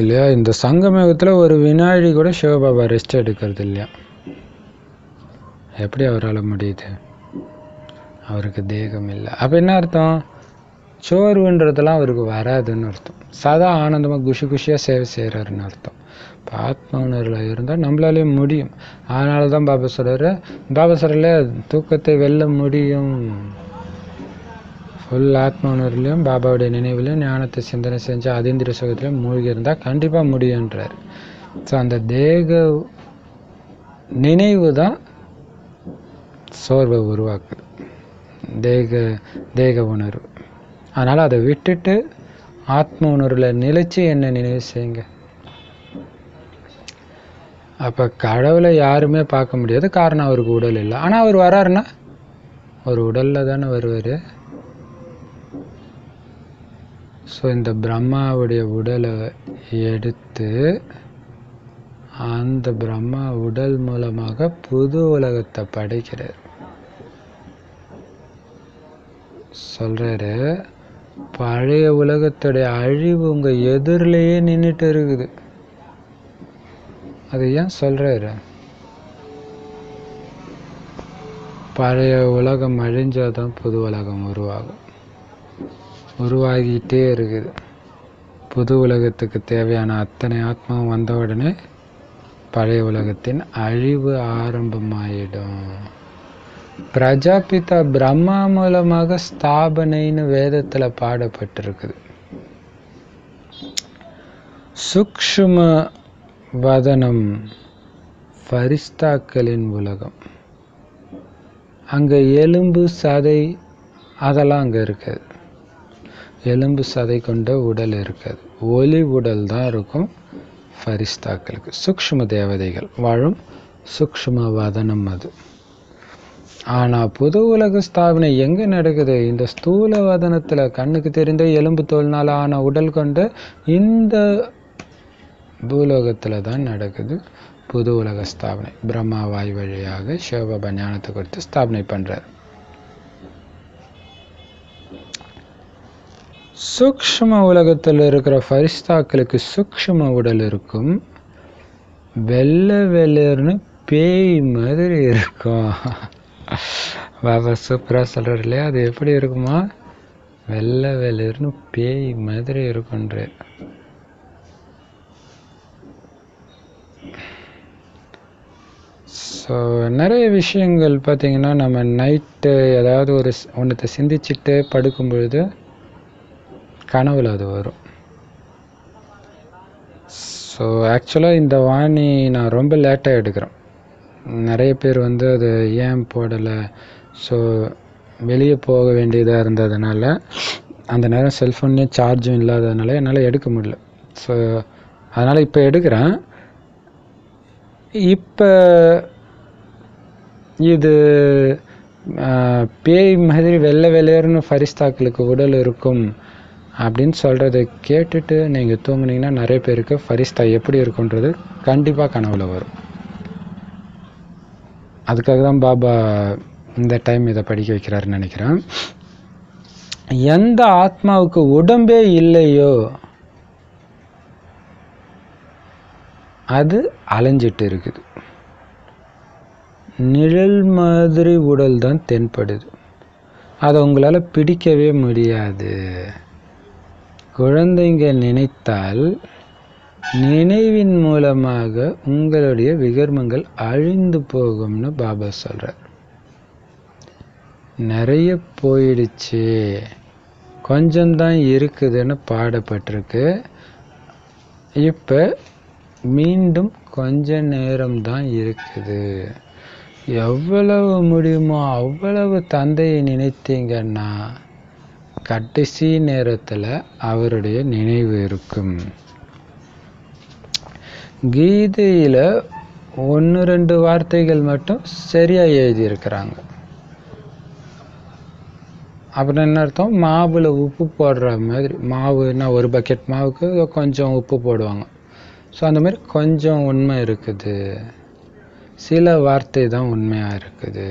இல்லையா? இந்த சங்கமேகத்தில் ஒரு வினாடி கூட சிவபாபா ரெஸ்ட் எடுக்கிறது இல்லையா? எப்படி அவரால் முடியுது? அவருக்கு தேகம் இல்லை. அப்போ என்ன அர்த்தம்? சோர்வுன்றதெல்லாம் அவருக்கு வராதுன்னு அர்த்தம். சதா ஆனந்தமாக குஷியாக சேவை செய்கிறாருன்னு அர்த்தம். இப்போ ஆத்ம உணர்வில் இருந்தால் நம்மளாலே முடியும். அதனால தான் பாபா சொல்கிறாரு, தூக்கத்தை வெல்ல முடியும். ஃபுல் ஆத்ம உணர்வுலையும் பாபாவுடைய நினைவுலையும் ஞானத்தை சிந்தனை செஞ்சு அதீந்திர சுகத்திலையும் மூழ்கி இருந்தால் கண்டிப்பாக முடியுன்றார். ஸோ அந்த தேக நினைவு தான் சோர்வை உருவாக்குது, தேக உணர்வு. அதனால் அதை விட்டுட்டு ஆத்ம உணர்வில் நிலைச்சு என்ன நினைவு செய்யுங்க. அப்போ கடவுளை யாருமே பார்க்க முடியாது, காரணம் அவருக்கு உடல் இல்லை. ஆனால் அவர் வராருன்னா ஒரு உடலில் தானே வருவார். ஸோ இந்த பிரம்மாவுடைய உடலை எடுத்து அந்த பிரம்மா உடல் மூலமாக புது உலகத்தை படைக்கிறார். சொல்கிறாரு, பழைய உலகத்துடைய அழிவு உங்கள் எதிரிலேயே நின்றுட்டு இருக்குது. அது ஏன் சொல்கிறாரு? பழைய உலகம் அழிஞ்சாதான் புது உலகம் உருவாகிட்டே இருக்குது. புது உலகத்துக்கு தேவையான அத்தனை ஆத்மாவும் வந்த உடனே பழைய உலகத்தின் அழிவு ஆரம்பமாயிடும். பிரஜாபிதா பிரம்மா மூலமாக ஸ்தாபனைன்னு வேதத்தில் பாடப்பட்டிருக்குது. சூக்ஷ்ம வதனம் ஃபரிஸ்தாக்களின் உலகம். அங்கே எலும்பு சதை அதெல்லாம் அங்கே இருக்காது. எலும்பு சதை கொண்ட உடல் இருக்காது. ஒளி உடல் தான் இருக்கும் ஃபரிஸ்தாக்களுக்கு. சூக்ஷ்ம தேவதைகள் வாழும் சூக்ஷ்ம வதனம் அது. ஆனால் புது உலக ஸ்தாபனை எங்கே நடக்குது? இந்த ஸ்தூல வதனத்தில் கண்ணுக்கு தெரிந்த எலும்பு தோல்னால் ஆன உடல் கொண்ட இந்த பூலோகத்தில் தான் நடக்குது புது உலக ஸ்தாபனை. பிரம்மா வாய் வழியாக சிவபாபா ஞானத்தை கொடுத்து ஸ்தாபனை பண்ணுறார். சூக்ஷ்ம உலகத்தில் இருக்கிற ஃபரிஸ்தாக்களுக்கு சூக்ஷ்ம உடல் இருக்கும். வெள்ளை வெள்ளர்னு பேய் மாதிரி இருக்கும். பாபா சூப்பராக சொல்கிறார் இல்லையா? அது எப்படி இருக்குமா? வெள்ளை வெள்ளர்னு பேய் மாதிரி இருக்குன்ற. ஸோ நிறைய விஷயங்கள் பார்த்திங்கன்னா நம்ம நைட்டு ஏதாவது ஒரு ஒன்றத்தை சிந்திச்சுட்டு படுக்கும் பொழுது கனவுல அது வரும். ஸோ ஆக்சுவலாக இந்த வாணி நான் ரொம்ப லேட்டாக எடுக்கிறேன். நிறைய பேர் வந்து அது ஏன் போடலை, ஸோ வெளியே போக வேண்டியதாக இருந்ததுனால அந்த நேரம் செல்ஃபோன்லேயே சார்ஜும் இல்லாததுனால என்னால் எடுக்க முடியல. ஸோ அதனால் இப்போ எடுக்கிறேன். இப்போ இது பேய் மாதிரி வெள்ளை வெள்ளையர்னு ஃபரிஸ்தாக்களுக்கு உடல் இருக்கும் அப்படின்னு சொல்கிறத கேட்டுட்டு நீங்கள் தூங்குனீங்கன்னா நிறைய பேருக்கு ஃபரிஸ்தா எப்படி இருக்குன்றது கண்டிப்பாக கனவுல வரும். அதுக்காக தான் பாபா இந்த டைம் இதை படிக்க வைக்கிறாருன்னு நினைக்கிறேன். எந்த ஆத்மாவுக்கு உடம்பே இல்லையோ அது அலைஞ்சிட்டு இருக்குது. நிழல் மாதிரி உடல் தான் தென்படுது. அதை உங்களால் பிடிக்கவே முடியாது. குழந்தைங்க நினைத்தால் நினைவின் மூலமாக உங்களுடைய விகர்மங்கள் அழிந்து போகும்னு பாபா சொல்கிறார். நிறைய போயிடுச்சு, கொஞ்சம்தான் இருக்குதுன்னு பாடப்பட்டிருக்கு. இப்போ மீண்டும் கொஞ்ச நேரம்தான் இருக்குது. எவ்வளவு முடியுமோ அவ்வளவு தந்தையை நினைத்தீங்கன்னா கடைசி நேரத்தில் அவருடைய நினைவு இருக்கும். கீதையில் 1-2 வார்த்தைகள் மட்டும் சரியாக எழுதியிருக்கிறாங்க. அப்புறம் என்ன அர்த்தம்? மாவில் உப்பு போடுற மாதிரி, மாவுன்னா ஒரு பக்கெட் மாவுக்கு கொஞ்சம் உப்பு போடுவாங்க. ஸோ அந்த மாதிரி கொஞ்சம் உண்மை இருக்குது, சில வார்த்தை தான் உண்மையாக இருக்குது.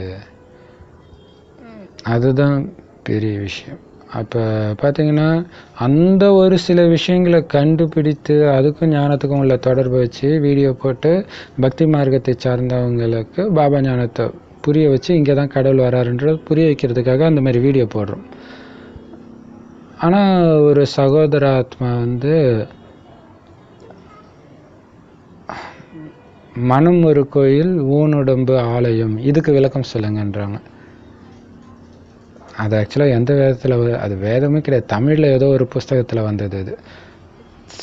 அதுதான் பெரிய விஷயம். அப்போ பார்த்தீங்கன்னா அந்த ஒரு சில விஷயங்களை கண்டுபிடித்து அதுக்கும் ஞானத்துக்கும் உள்ள தொடர்பு வச்சு வீடியோ போட்டு பக்தி மார்க்கத்தை சார்ந்தவங்களுக்கு பாபா ஞானத்தை புரிய வச்சு இங்கே தான் கடவுள் வராருன்றது புரிய வைக்கிறதுக்காக அந்த மாதிரி வீடியோ போடுறோம். ஆனால் ஒரு சகோதர ஆத்மா வந்து மனம் ஒரு கோயில், ஊனுடம்பு ஆலயம், இதுக்கு விளக்கம் சொல்லுங்கன்றாங்க. அது ஆக்சுவலாக எந்த வேதத்தில், அது வேதமே கிடையாது, தமிழில் ஏதோ ஒரு புஸ்தகத்தில் வந்தது அது.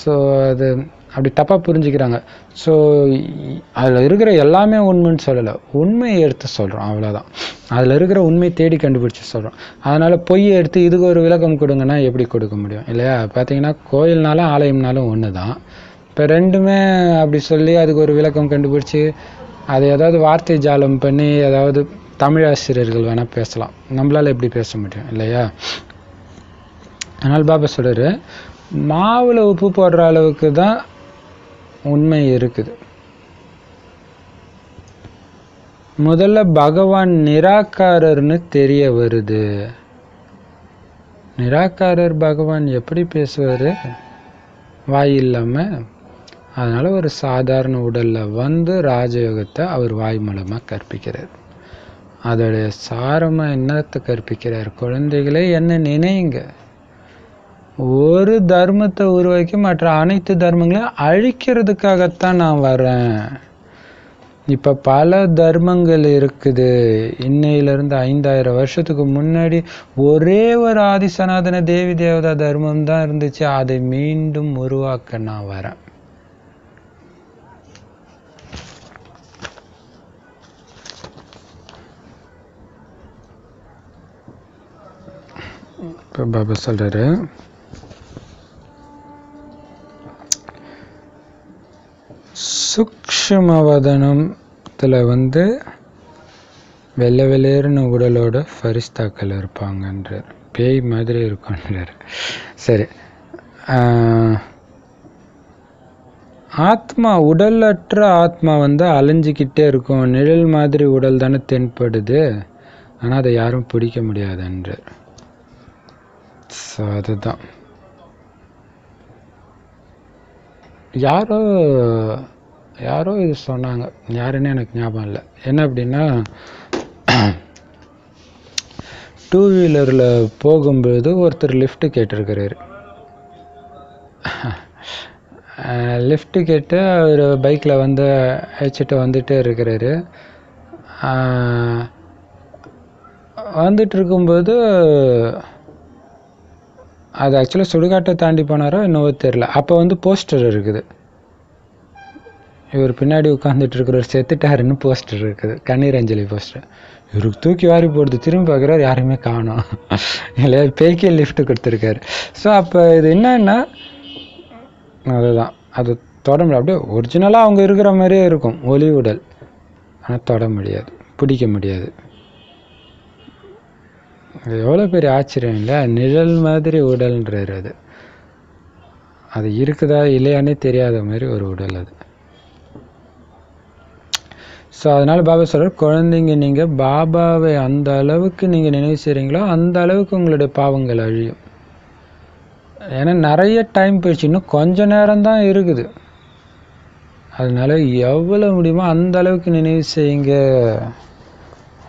ஸோ அது அப்படி தப்பாக புரிஞ்சுக்கிறாங்க. ஸோ அதில் இருக்கிற எல்லாமே உண்மைன்னு சொல்லலை, உண்மையை எடுத்து சொல்கிறோம், அவ்வளோதான். அதில் இருக்கிற உண்மை தேடி கண்டுபிடிச்சி சொல்கிறோம். அதனால் பொய்யை எடுத்து இதுக்கு ஒரு விளக்கம் கொடுங்கன்னா எப்படி கொடுக்க முடியும் இல்லையா? பார்த்தீங்கன்னா கோயில்னாலும் ஆலயம்னாலும் ஒன்று தான். இப்போ ரெண்டுமே அப்படி சொல்லி அதுக்கு ஒரு விளக்கம் கண்டுபிடிச்சி அதை ஏதாவது வார்த்தை ஜாலம் பண்ணி ஏதாவது தமிழாசிரியர்கள் வேணால் பேசலாம், நம்மளால் எப்படி பேச முடியும் இல்லையா? அதனால் பாபா சொல்கிறாரு, மாவில் உப்பு போடுற அளவுக்கு தான் உண்மை இருக்குது. முதல்ல பகவான் நிராகாரர்னு தெரிய வருது. நிராகாரர் பகவான் எப்படி பேசுவார்? வாய் இல்லாமல். அதனால் ஒரு சாதாரண உடலில் வந்து ராஜயோகத்தை அவர் வாய் மூலமாக கற்பிக்கிறார். அதோடைய சாரமாக என்னத்தை கற்பிக்கிறார்? குழந்தைகளே என்ன நினைங்க, ஒரு தர்மத்தை உருவாக்கி மற்ற அனைத்து தர்மங்களையும் அழிக்கிறதுக்காகத்தான் நான் வரேன். இப்போ பல தர்மங்கள் இருக்குது. இன்னையிலேருந்து 5000 வருஷத்துக்கு முன்னாடி ஒரே ஒரு ஆதி சனாதன தேவி தேவதா தர்மம் தான் இருந்துச்சு. அதை மீண்டும் உருவாக்க நான் வரேன். இப்போ பாபா சொல்கிறாரு, சூக்ஷ்மவதனத்தில் வந்து வெள்ளை வெளியேறின உடலோட ஃபரிஸ்தாக்கள் இருப்பாங்கன்றார். பேய் மாதிரி இருக்கும்ன்றார். சரி, ஆத்மா, உடலற்ற ஆத்மா வந்து அலைஞ்சிக்கிட்டே இருக்கும். நிழல் மாதிரி உடல் தானே தென்படுது, ஆனால் அதை யாரும் பிடிக்க முடியாதுன்றார். ஸோ அதுதான் யாரோ இது சொன்னாங்க, யாருன்னு எனக்கு ஞாபகம் இல்லை. என்ன அப்படின்னா, 2 வீலரில் போகும்போது ஒருத்தர் லிஃப்ட்டு கேட்டிருக்கிறாரு. லிஃப்ட்டு கேட்டு அவர் பைக்கில் வந்து அழைச்சிட்டு வந்துட்டே இருக்கிறாரு. வந்துட்டு இருக்கும்போது அது ஆக்சுவலாக சுடுகாட்டை தாண்டி போனாரோ என்னவோ தெரில. அப்போ வந்து போஸ்டர் இருக்குது, இவர் பின்னாடி உட்காந்துட்டு இருக்கிறவர் செத்துட்டாருன்னு போஸ்டர் இருக்குது, கண்ணீர் அஞ்சலி போஸ்டர். இவருக்கு தூக்கி வாரி போடுது. திரும்பி பார்க்குறாரு, யாருமே காணோம். இல்லையா, பேய்க்கே லிஃப்ட் கொடுத்துருக்காரு. ஸோ அப்போ இது என்னன்னா, அதுதான், அது தொட முடியாது. அப்படியே ஒரிஜினலாக அவங்க இருக்கிற மாதிரியே இருக்கும் ஒளி உடல், ஆனால் தொட முடியாது, பிடிக்க முடியாது. அது எவ்வளோ பெரிய ஆச்சரியம் இல்லை? நிழல் மாதிரி உடல்ன்றார். அது இருக்குதா இல்லையானே தெரியாத மாதிரி ஒரு உடல் அது. ஸோ அதனால் பாபா சொல்கிறார், குழந்தைங்க நீங்கள் பாபாவை அந்த அளவுக்கு நீங்கள் நினைவு செய்கிறீங்களோ அந்த அளவுக்கு உங்களுடைய பாவங்கள் அழியும். ஏன்னா நிறைய டைம் போயிடுச்சு, இன்னும் கொஞ்ச நேரம்தான் இருக்குது. அதனால எவ்வளோ முடியுமோ அந்த அளவுக்கு நினைவு செய்யுங்க.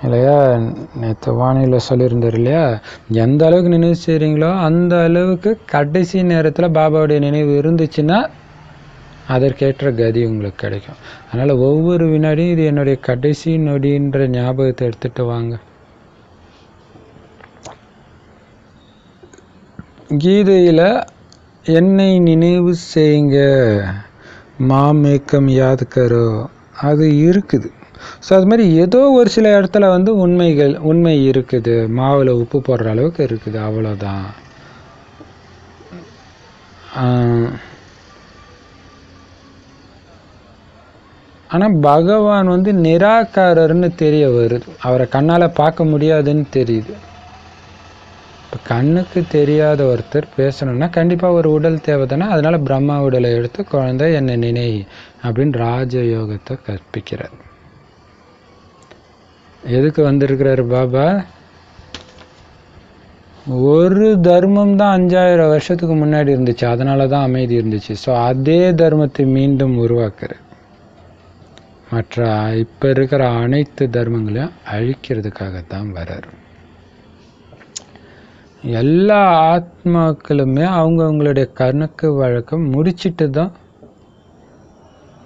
இல்லையா, நேற்று வானிலை சொல்லியிருந்தார் இல்லையா, எந்த அளவுக்கு நினைவு செய்கிறீங்களோ அந்த அளவுக்கு கடைசி நேரத்தில் பாபாவுடைய நினைவு இருந்துச்சுன்னா அதற்கேற்ற கதி உங்களுக்கு கிடைக்கும். அதனால் ஒவ்வொரு வினாடியும் இது என்னுடைய கடைசி நொடின்ற ஞாபகத்தை எடுத்துகிட்டு வாங்க. கீதையில் என்னை நினைவு செய்யுங்க, மாமேக்கம் யாத் கரோ, அது இருக்குது. ஸோ அது மாதிரி ஏதோ ஒரு சில இடத்துல வந்து உண்மை இருக்குது, மாவில் உப்பு போடுற அளவுக்கு இருக்குது, அவ்வளோதான். ஆனால் பகவான் வந்து நிராகாரர்னு தெரிய வருது, அவரை கண்ணால் பார்க்க முடியாதுன்னு தெரியுது. இப்போ கண்ணுக்கு தெரியாத ஒருத்தர் பேசணும்னா கண்டிப்பாக ஒரு உடல் தேவை தானே. அதனால் பிரம்மா உடலை எடுத்து குழந்தை என்னை நினை அப்படின்னு ராஜயோகத்தை கற்பிக்கிறார். எதுக்கு வந்திருக்கிறாரு பாபா? ஒரு தர்மம் தான் 5000 வருஷத்துக்கு முன்னாடி இருந்துச்சு, அதனால தான் அமைதி இருந்துச்சு. ஸோ அதே தர்மத்தை மீண்டும் உருவாக்குறார். மற்ற இப்போ இருக்கிற அனைத்து தர்மங்களையும் அழிக்கிறதுக்காகத்தான் வர்றார். எல்லா ஆத்மாக்களுமே அவங்களுடைய கணக்கு வழக்கம் முடிச்சிட்டு தான்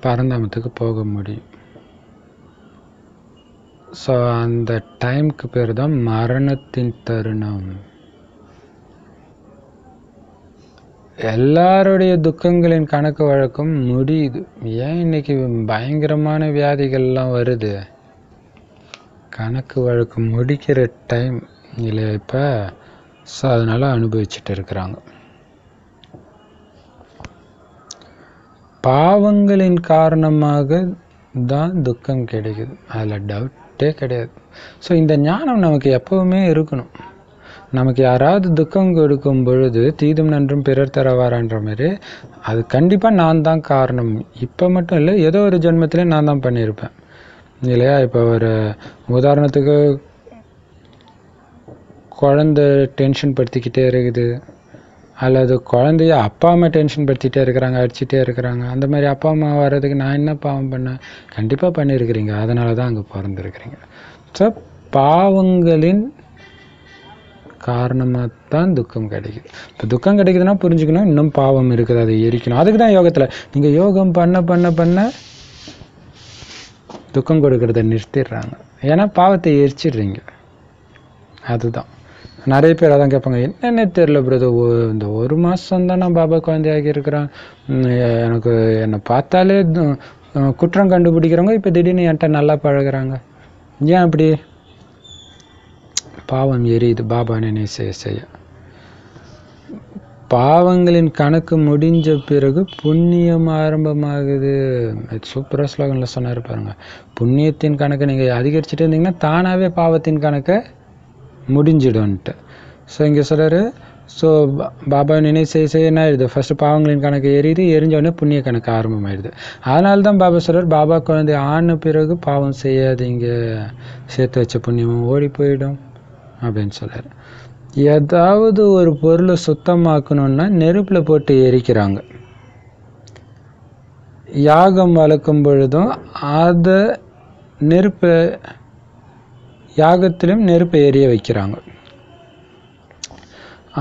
பரந்தாமத்துக்கு போக முடியும். ஸோ அந்த டைமுக்கு பேர் தான் மரணத்தின் தருணம். எல்லாருடைய துக்கங்களின் கணக்கு வழக்கம் முடியுது. ஏன் இன்னைக்கு பயங்கரமான வியாதிகள்லாம் வருது? கணக்கு வழக்கம் முடிக்கிற டைம் இல்லையா இப்போ? ஸோ அதனால அனுபவிச்சுட்டு இருக்கிறாங்க. பாவங்களின் காரணமாக தான் துக்கம் கிடைக்குது, அதில் டவுட்டே கிடையாது. ஸோ இந்த ஞானம் நமக்கு எப்பவுமே இருக்கணும். நமக்கு யாராவது துக்கம் கொடுக்கும் பொழுது தீதும் நன்றும் பிறர் தரவாரான்ற மாதிரி அது கண்டிப்பாக நான் தான் காரணம். இப்போ மட்டும் இல்லை, ஏதோ ஒரு ஜென்மத்திலே நான் தான் பண்ணியிருப்பேன் இல்லையா. இப்போ ஒரு உதாரணத்துக்கு குழந்தை டென்ஷன் படுத்திக்கிட்டே இருக்குது, அல்லது குழந்தைய அப்பா அம்மா டென்ஷன் படுத்திகிட்டே இருக்கிறாங்க, அடிச்சுட்டே இருக்கிறாங்க. அந்த மாதிரி அப்பா அம்மா வர்றதுக்கு நான் என்ன பாவம் பண்ணேன்? கண்டிப்பாக பண்ணியிருக்கிறீங்க, அதனால தான் அங்கே பிறந்திருக்கிறீங்க. ஸோ பாவங்களின் காரணமாக தான் துக்கம் கிடைக்குது. இப்போ துக்கம் கிடைக்குதுன்னா புரிஞ்சுக்கணும், இன்னும் பாவம் இருக்குது, அதை எரிக்கணும். அதுக்கு தான் யோகத்தில் நீங்கள் யோகம் பண்ண பண்ண பண்ண துக்கம் கொடுக்கறத நிறுத்திடுறாங்க. ஏன்னா பாவத்தை எரிச்சிடுறீங்க. அதுதான் நிறைய பேர் அதான் கேட்பாங்க, என்னென்ன தெரில பிரதர், இந்த 1 மாதம் தான் நான் பாபா குழந்தையாகி இருக்கிறேன், எனக்கு என்னை பார்த்தாலே குற்றம் கண்டுபிடிக்கிறவங்க இப்போ திடீர்னு என்கிட்ட நல்லா பழகுறாங்க. ஏன் அப்படி? பாவம் எரியுது பாபா நினை செய்ய செய்ய. பாவங்களின் கணக்கு முடிஞ்ச பிறகு புண்ணியம் ஆரம்பமாகுது. சூப்பராக ஸ்லோகனில் சொன்னார் பாருங்க. புண்ணியத்தின் கணக்கை நீங்கள் அதிகரிச்சுட்டு இருந்தீங்கன்னா தானாகவே பாவத்தின் கணக்கை முடிஞ்சிடும்ன்ட்டு. ஸோ இங்கே சொல்கிறாரு, ஸோ பாபா நினைவு செய்ய என்ன ஆயிடுது, ஃபஸ்ட்டு பாவங்களின் கணக்கு எரியுது, எரிஞ்சோடனே புண்ணிய கணக்கு ஆரம்பமாயிடுது. அதனால தான் பாபா சொல்கிறார், பாபா குழந்தை ஆன பிறகு பாவம் செய்யாதீங்க, சேர்த்து வச்ச புண்ணியமும் ஓடி போயிடும் அப்படின்னு சொல்கிறார். ஏதாவது ஒரு பொருளை சுத்தமாக்கணும்னா நெருப்பில் போட்டு எரிக்கிறாங்க. யாகம் வளர்க்கும் பொழுதும் அதை நெருப்பை யாகத்திலும் நெருப்பை எரிய வைக்கிறாங்க.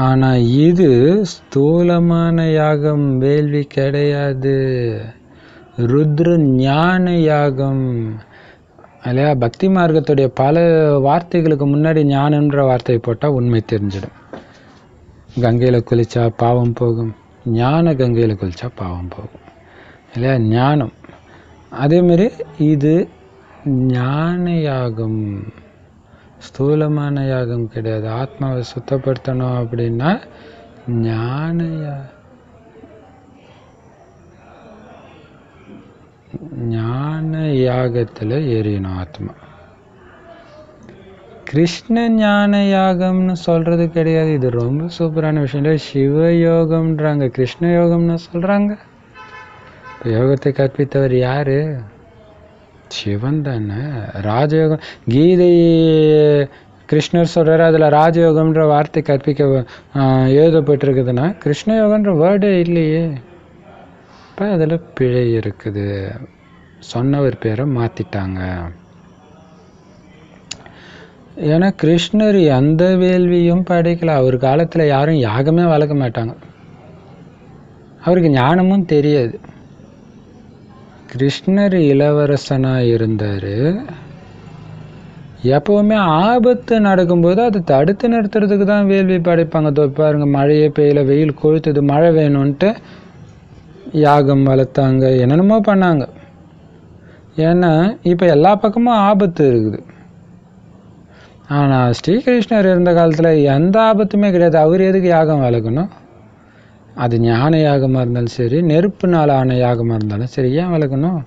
ஆனால் இது ஸ்தூலமான யாகம், வேள்வி கிடையாது, ருத்ர ஞான யாகம் இல்லையா. பக்தி மார்க்கத்துடைய பல வார்த்தைகளுக்கு முன்னாடி ஞானன்ற வார்த்தையை போட்டால் உண்மை தெரிஞ்சிடும். கங்கையில் குளிச்சா பாவம் போகும், ஞான கங்கையில் குளிச்சா பாவம் போகும் இல்லையா, ஞானம். அதேமாரி இது ஞான யாகம், ஸ்தூலமான யாகம் கிடையாது. ஆத்மாவை சுத்தப்படுத்தணும் அப்படின்னா ஞான யாகத்தில் எரியணும் ஆத்மா. கிருஷ்ண ஞான யாகம்னு சொல்றது கிடையாது. இது ரொம்ப சூப்பரான விஷயம் இல்லை. சிவயோகம்ன்றாங்க, கிருஷ்ண யோகம்னு சொல்றாங்க. இப்போ யோகத்தை கற்பித்தவர் யாரு? சிவன் தானே. ராஜயோகம் கீதை கிருஷ்ணர் சொல்கிறார், அதில் ராஜயோகம்ன்ற வார்த்தை கற்பிக்க எழுதப்பட்டிருக்குதுன்னா கிருஷ்ணயோகன்ற வேர்டே இல்லையே. இப்போ அதில் பிழை இருக்குது, சொன்னவர் பேரை மாற்றிட்டாங்க. ஏன்னா கிருஷ்ணர் எந்த வேள்வியும் படைக்கல. அவர் காலத்தில் யாரும் யாகமே வளர்க்க மாட்டாங்க, அவருக்கு ஞானமும் தெரியாது. கிருஷ்ணர் இளவரசனாக இருந்தார். எப்போவுமே ஆபத்து நடக்கும்போது அதை தடுத்து நிறுத்துறதுக்கு தான் வேள்வி படைப்பாங்க. பாருங்க, மழையே பெய்யல, வெயில் கொளுத்துது, மழை வேணும்ன்ட்டு யாகம் வளர்த்தாங்க, என்னென்னமோ பண்ணாங்க. ஏன்னா இப்போ எல்லா பக்கமும் ஆபத்து இருக்குது. ஆனால் ஸ்ரீகிருஷ்ணர் இருந்த காலத்தில் எந்த ஆபத்துமே கிடையாது. அவர் எதுக்கு யாகம் வளர்க்கணும்? அது ஞான யாகமாக இருந்தாலும் சரி, நெருப்புனால் ஆன யாகமாக இருந்தாலும் சரி, ஏன் வளர்க்கணும்?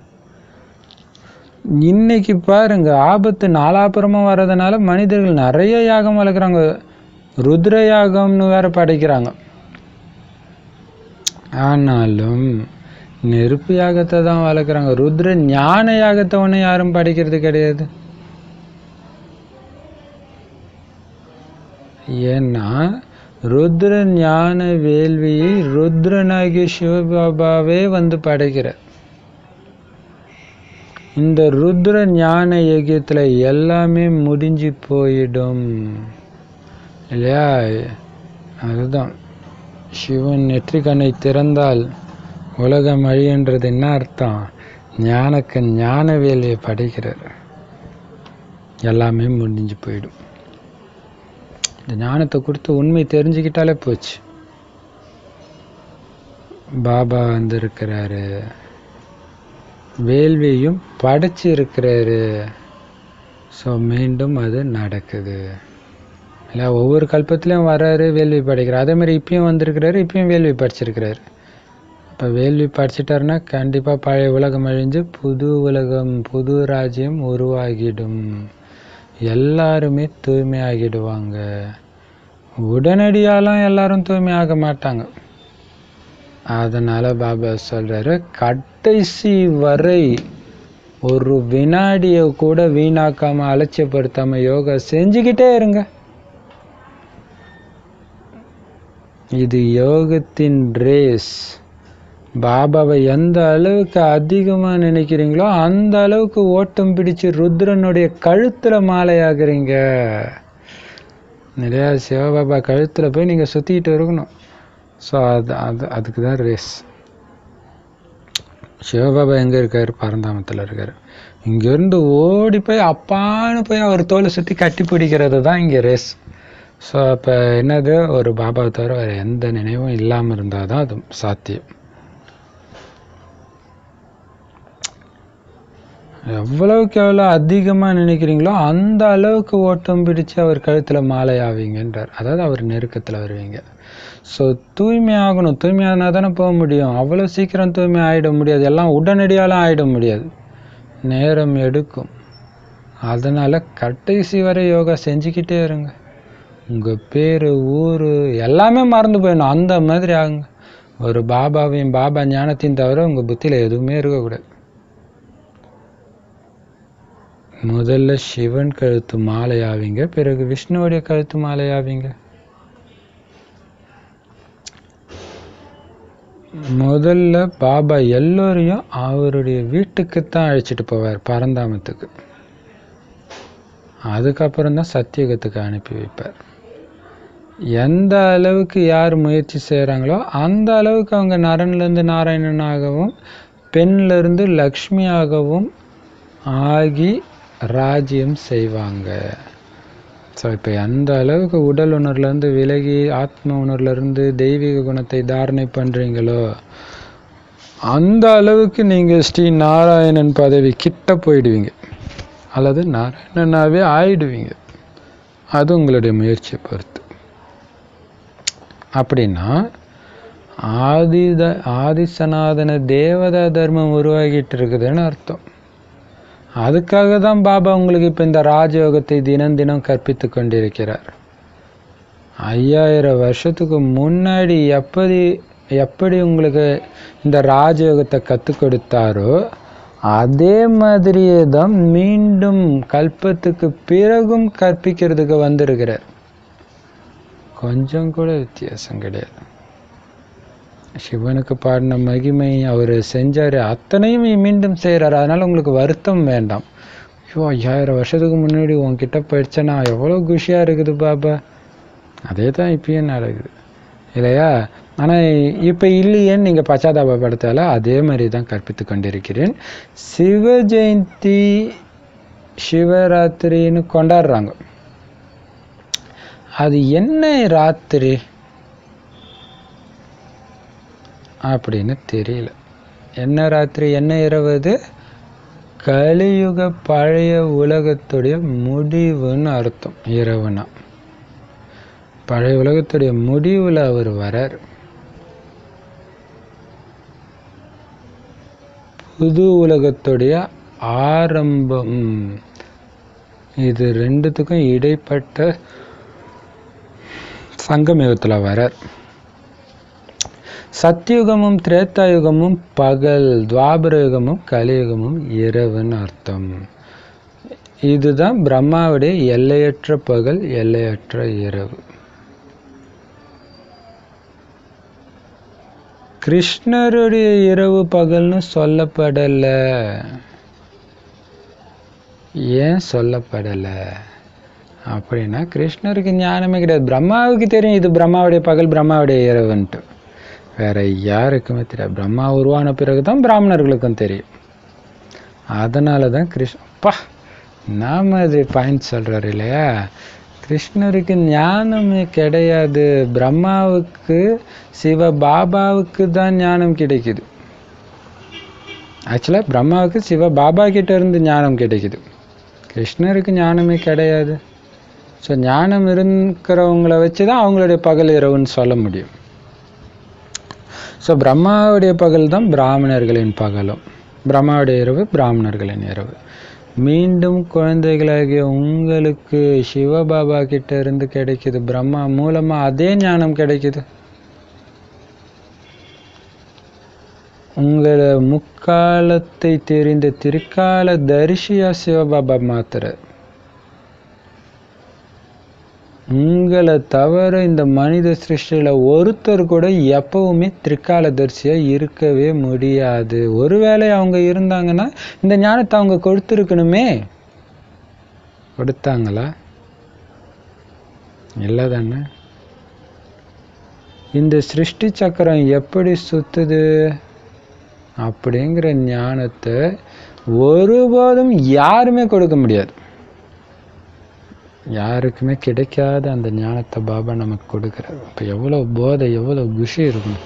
இன்னைக்கு பாருங்க, ஆபத்து நாலாபுரமும் வர்றதுனால மனிதர்கள் நிறைய யாகம் வளர்க்குறாங்க. ருத்ர யாகம்னு வேற படைக்கிறாங்க. ஆனாலும் நெருப்பு யாகத்தை தான் வளர்க்குறாங்க. ருத்ர ஞான யாகத்தை ஒன்றும் யாரும் படைக்கிறது கிடையாது. ஏன்னா ருத்ர ஞான வேள்வியை ருத்ரனாகிய சிவபாபாவே வந்து படைக்கிறார். இந்த ருத்ர ஞான யஜ்யத்தில் எல்லாமே முடிஞ்சு போயிடும் இல்லையா. அதுதான் சிவன் நெற்றிக்கண்ணை திறந்தால் உலகம் அழியன்றது என்ன அர்த்தம்? ஞானக்கு ஞான வேலையை படைக்கிறார், எல்லாமே முடிஞ்சு போயிடும். இந்த ஞானத்தை கொடுத்து உண்மை தெரிஞ்சுக்கிட்டாலே போச்சு. பாபா வந்திருக்கிறாரு, வேள்வியும் படைச்சி இருக்கிறாரு. ஸோ மீண்டும் அது நடக்குது இல்லை. ஒவ்வொரு கல்பத்திலையும் வர்றாரு, வேள்வி படைக்கிறார். அதே மாதிரி இப்பயும் வந்திருக்கிறாரு, இப்பயும் வேள்வி படிச்சிருக்கிறாரு. இப்போ வேள்வி படிச்சிட்டாருன்னா கண்டிப்பாக பழைய உலகம் அழிஞ்சு புது உலகம், புது ராஜ்யம் உருவாகிடும். எல்லாருமே தூய்மையாகிடுவாங்க. உடனடியாலாம் எல்லாரும் தூய்மையாக மாட்டாங்க. அதனால் பாபா சொல்கிறாரு, கடைசி வரை ஒரு வினாடியை கூட வீணாக்காமல் அலட்சியப்படுத்தாமல் யோகா செஞ்சுக்கிட்டே இருங்க. இது யோகத்தின் ரேஸ். பாபாவை எந்த அளவுக்கு அதிகமாக நினைக்கிறீங்களோ அந்த அளவுக்கு ஓட்டம் பிடிச்சு ருத்ரனுடைய கழுத்தில் மாலையாகிறீங்க நிறையா. சிவபாபா கழுத்தில் போய் நீங்கள் சுற்றிக்கிட்டு இருக்கணும். ஸோ அதுக்கு தான் ரேஸ். சிவபாபா எங்கே இருக்கார்? பரந்தாமத்தில் இருக்கார். இங்கேருந்து ஓடி போய் அப்பான்னு போய் அவர் தோலை சுற்றி கட்டி பிடிக்கிறது தான் இங்கே ரேஸ். ஸோ அப்போ என்னது, ஒரு பாபாவை தவிர வேறு எந்த நினைவும் இல்லாமல் இருந்தால் தான் அது சாத்தியம். எவ்வளவுக்கு எவ்வளோ அதிகமாக நினைக்கிறீங்களோ அந்த அளவுக்கு ஓட்டம் பிடிச்சு அவர் கழுத்தில் மாலை ஆவீங்கன்றார். அதாவது அவர் நெருக்கத்தில் வருவீங்க. ஸோ தூய்மையாகணும். தூய்மையானா தானே போக முடியும். அவ்வளோ சீக்கிரம் தூய்மை ஆகிட முடியாது. எல்லாம் உடனடியாலாம் ஆகிட முடியாது, நேரம் எடுக்கும். அதனால் கடைசி வரை யோகா செஞ்சுக்கிட்டே இருங்க. உங்கள் பேர், ஊர் எல்லாமே மறந்து போயிடணும். அந்த மாதிரி ஆகுங்க. ஒரு பாபாவையும் பாபா ஞானத்தையும் தவிர உங்கள் புத்தியில் எதுவுமே இருக்கக்கூடாது. முதல்ல சிவன் கழுத்து மாலை ஆவீங்க, பிறகு விஷ்ணுவுடைய கழுத்து மாலை ஆவீங்க. முதல்ல பாபா எல்லோரையும் அவருடைய வீட்டுக்குத்தான் அழைச்சிட்டு போவார், பரந்தாமத்துக்கு. அதுக்கப்புறம் தான் சத்தியுகத்துக்கு அனுப்பி வைப்பார். எந்த அளவுக்கு யார் முயற்சி செய்கிறாங்களோ அந்த அளவுக்கு அவங்க நரன்லேருந்து நாராயணனாகவும் பெண்லேருந்து லக்ஷ்மியாகவும் ஆகி ராஜ்யம் செய்வாங்க. ஸோ இப்போ எந்த அளவுக்கு உடல் உணர்வுலேருந்து விலகி ஆத்ம உணர்வுலேருந்து தெய்வீக குணத்தை தாரணை பண்ணுறீங்களோ அந்த அளவுக்கு நீங்கள் ஸ்ரீ நாராயணன் பதவி கிட்ட போயிடுவீங்க, அல்லது நாராயணனாகவே ஆயிடுவீங்க. அது உங்களுடைய முயற்சியை பொறுத்து. அப்படின்னா ஆதி சனாதன தேவதா தர்மம் உருவாகிட்டு இருக்குதுன்னு அர்த்தம். அதுக்காக தான் பாபா உங்களுக்கு இப்போ இந்த ராஜயோகத்தை தினம் தினம் கற்பித்து கொண்டிருக்கிறார். 5000 வருஷத்துக்கு முன்னாடி எப்படி உங்களுக்கு இந்த ராஜயோகத்தை கற்றுக் கொடுத்தாரோ அதே மாதிரியே தான் மீண்டும் கல்பத்துக்கு பிறகும் கற்பிக்கிறதுக்கு வந்திருக்கிறார். கொஞ்சம் கூட வித்தியாசம் கிடையாது. சிவனுக்கு பாடின மகிமை அவர் செஞ்சார், அத்தனையும் மீண்டும் செய்கிறார். அதனால் உங்களுக்கு வருத்தம் வேண்டாம். ஐயோ 5000 வருஷத்துக்கு முன்னாடி உங்ககிட்ட போயிடுச்சேன்னா எவ்வளோ குஷியாக இருக்குது பாபா. அதே தான் இப்பயும் நடக்குது இல்லையா? ஆனால் இப்போ இல்லையேன்னு நீங்கள் பச்சாதாபப்படுத்தால அதே மாதிரி தான் கற்பித்து கொண்டிருக்கிறேன். சிவ ஜெயந்தி சிவராத்திரின்னு கொண்டாடுறாங்க. அது என்ன ராத்திரி அப்படின்னு தெரியல. என்ன ராத்திரி, என்ன இரவு? அது கலியுக பழைய உலகத்துடைய முடிவுன்னு அர்த்தம். இரவுனா பழைய உலகத்துடைய முடிவில் அவர் வரார். புது உலகத்துடைய ஆரம்பம். இது ரெண்டுத்துக்கும் இடைப்பட்ட சங்கமயுகத்தில் வரார். சத்தியுகமும் திரேதாயுகமும் பகல், துவாபர யுகமும் கலியுகமும் இரவுன்னு அர்த்தம். இதுதான் பிரம்மாவுடைய எல்லையற்ற பகல், எல்லையற்ற இரவு. கிருஷ்ணருடைய இரவு பகல்னு சொல்லப்படலை. ஏன் சொல்லப்படலை அப்படின்னா கிருஷ்ணருக்கு ஞானமே கிடையாது. பிரம்மாவுக்கு தெரியும் இது பிரம்மாவுடைய பகல், பிரம்மாவுடைய இரவுன்ட்டு. வேற யாருக்குமே தெரியாது. பிரம்மா உருவான பிறகு தான் பிராமணர்களுக்கும் தெரியும். அதனால தான் நாம அது பாயிண்ட் சொல்றாரு இல்லையா? கிருஷ்ணருக்கு ஞானமே கிடையாது. பிரம்மாவுக்கு சிவ பாபாவுக்கு தான் ஞானம் கிடைக்குது. ஆக்சுவலாக பிரம்மாவுக்கு சிவ பாபா கிட்ட இருந்து ஞானம் கிடைக்குது. கிருஷ்ணருக்கு ஞானமே கிடையாது. ஸோ ஞானம் இருக்கிறவங்கள வச்சு தான் அவங்களுடைய பகல் இரவுன்னு சொல்ல முடியும். ஸோ பிரம்மாவுடைய பகல் தான் பிராமணர்களின் பகலும், பிரம்மாவுடைய இரவு பிராமணர்களின் இரவு. மீண்டும் குழந்தைகளாகிய உங்களுக்கு சிவபாபா கிட்ட இருந்து கிடைக்குது. பிரம்மா மூலமா அதே ஞானம் கிடைக்குது. உங்களை முக்காலத்தை தெரிந்த திரிகால தரிசியா சிவபாபா மாத்திர. உங்களை தவிர இந்த மனித சிருஷ்டியில் ஒருத்தர் கூட எப்பவுமே திரிகாலதரிசியா இருக்கவே முடியாது. ஒருவேளை அவங்க இருந்தாங்கன்னா இந்த ஞானத்தை அவங்க கொடுத்துருக்கணுமே. கொடுத்தாங்களா? இல்லை தானே. இந்த சிருஷ்டி சக்கரம் எப்படி சுத்துது அப்படிங்கிற ஞானத்தை ஒருபோதும் யாருமே கொடுக்க முடியாது. யாருக்குமே கிடைக்காத அந்த ஞானத்தை பாபா நமக்கு கொடுக்குறாரு. இப்போ எவ்வளோ போதை, எவ்வளோ குஷி இருக்கும்.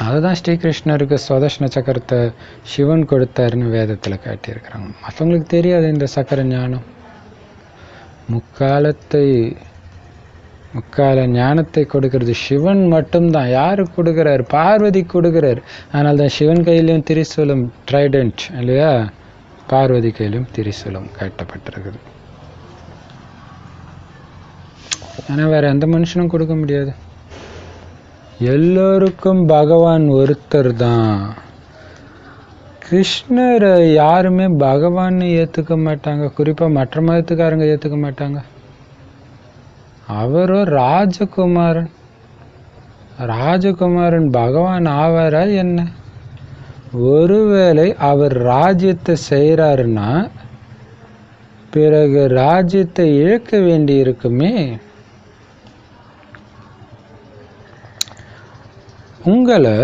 அதுதான் ஸ்ரீகிருஷ்ணருக்கு சுதர்ஷன சக்கரத்தை சிவன் கொடுத்தாருன்னு வேதத்தில் காட்டியிருக்கிறாங்க. மற்றவங்களுக்கு தெரியாது இந்த சக்கர ஞானம். முக்கால ஞானத்தை கொடுக்கறது சிவன் மட்டும்தான். யாரு கொடுக்குறாரு? பார்வதி கொடுக்குறாரு. அதனால தான் சிவன் கையிலையும் திரிசூலம் ட்ரைடென்ட் இல்லையா, பார்வதி கையிலும் திரிசூலம் காட்டப்பட்டிருக்குது. ஏன்னா வேற எந்த மனுஷனும் கொடுக்க முடியாது. எல்லோருக்கும் பகவான் ஒருத்தர் தான். கிருஷ்ணரை யாருமே பகவான் ஏற்றுக்க மாட்டாங்க. குறிப்பாக மற்ற மதத்துக்காரங்க ஏற்றுக்க மாட்டாங்க. அவரோ ராஜகுமாரன் பகவான் ஆவாரா என்ன? ஒருவேளை அவர் ராஜ்யத்தை செய்கிறாருன்னா பிறகு ராஜ்யத்தை இழக்க வேண்டி இருக்குமே. உங்களை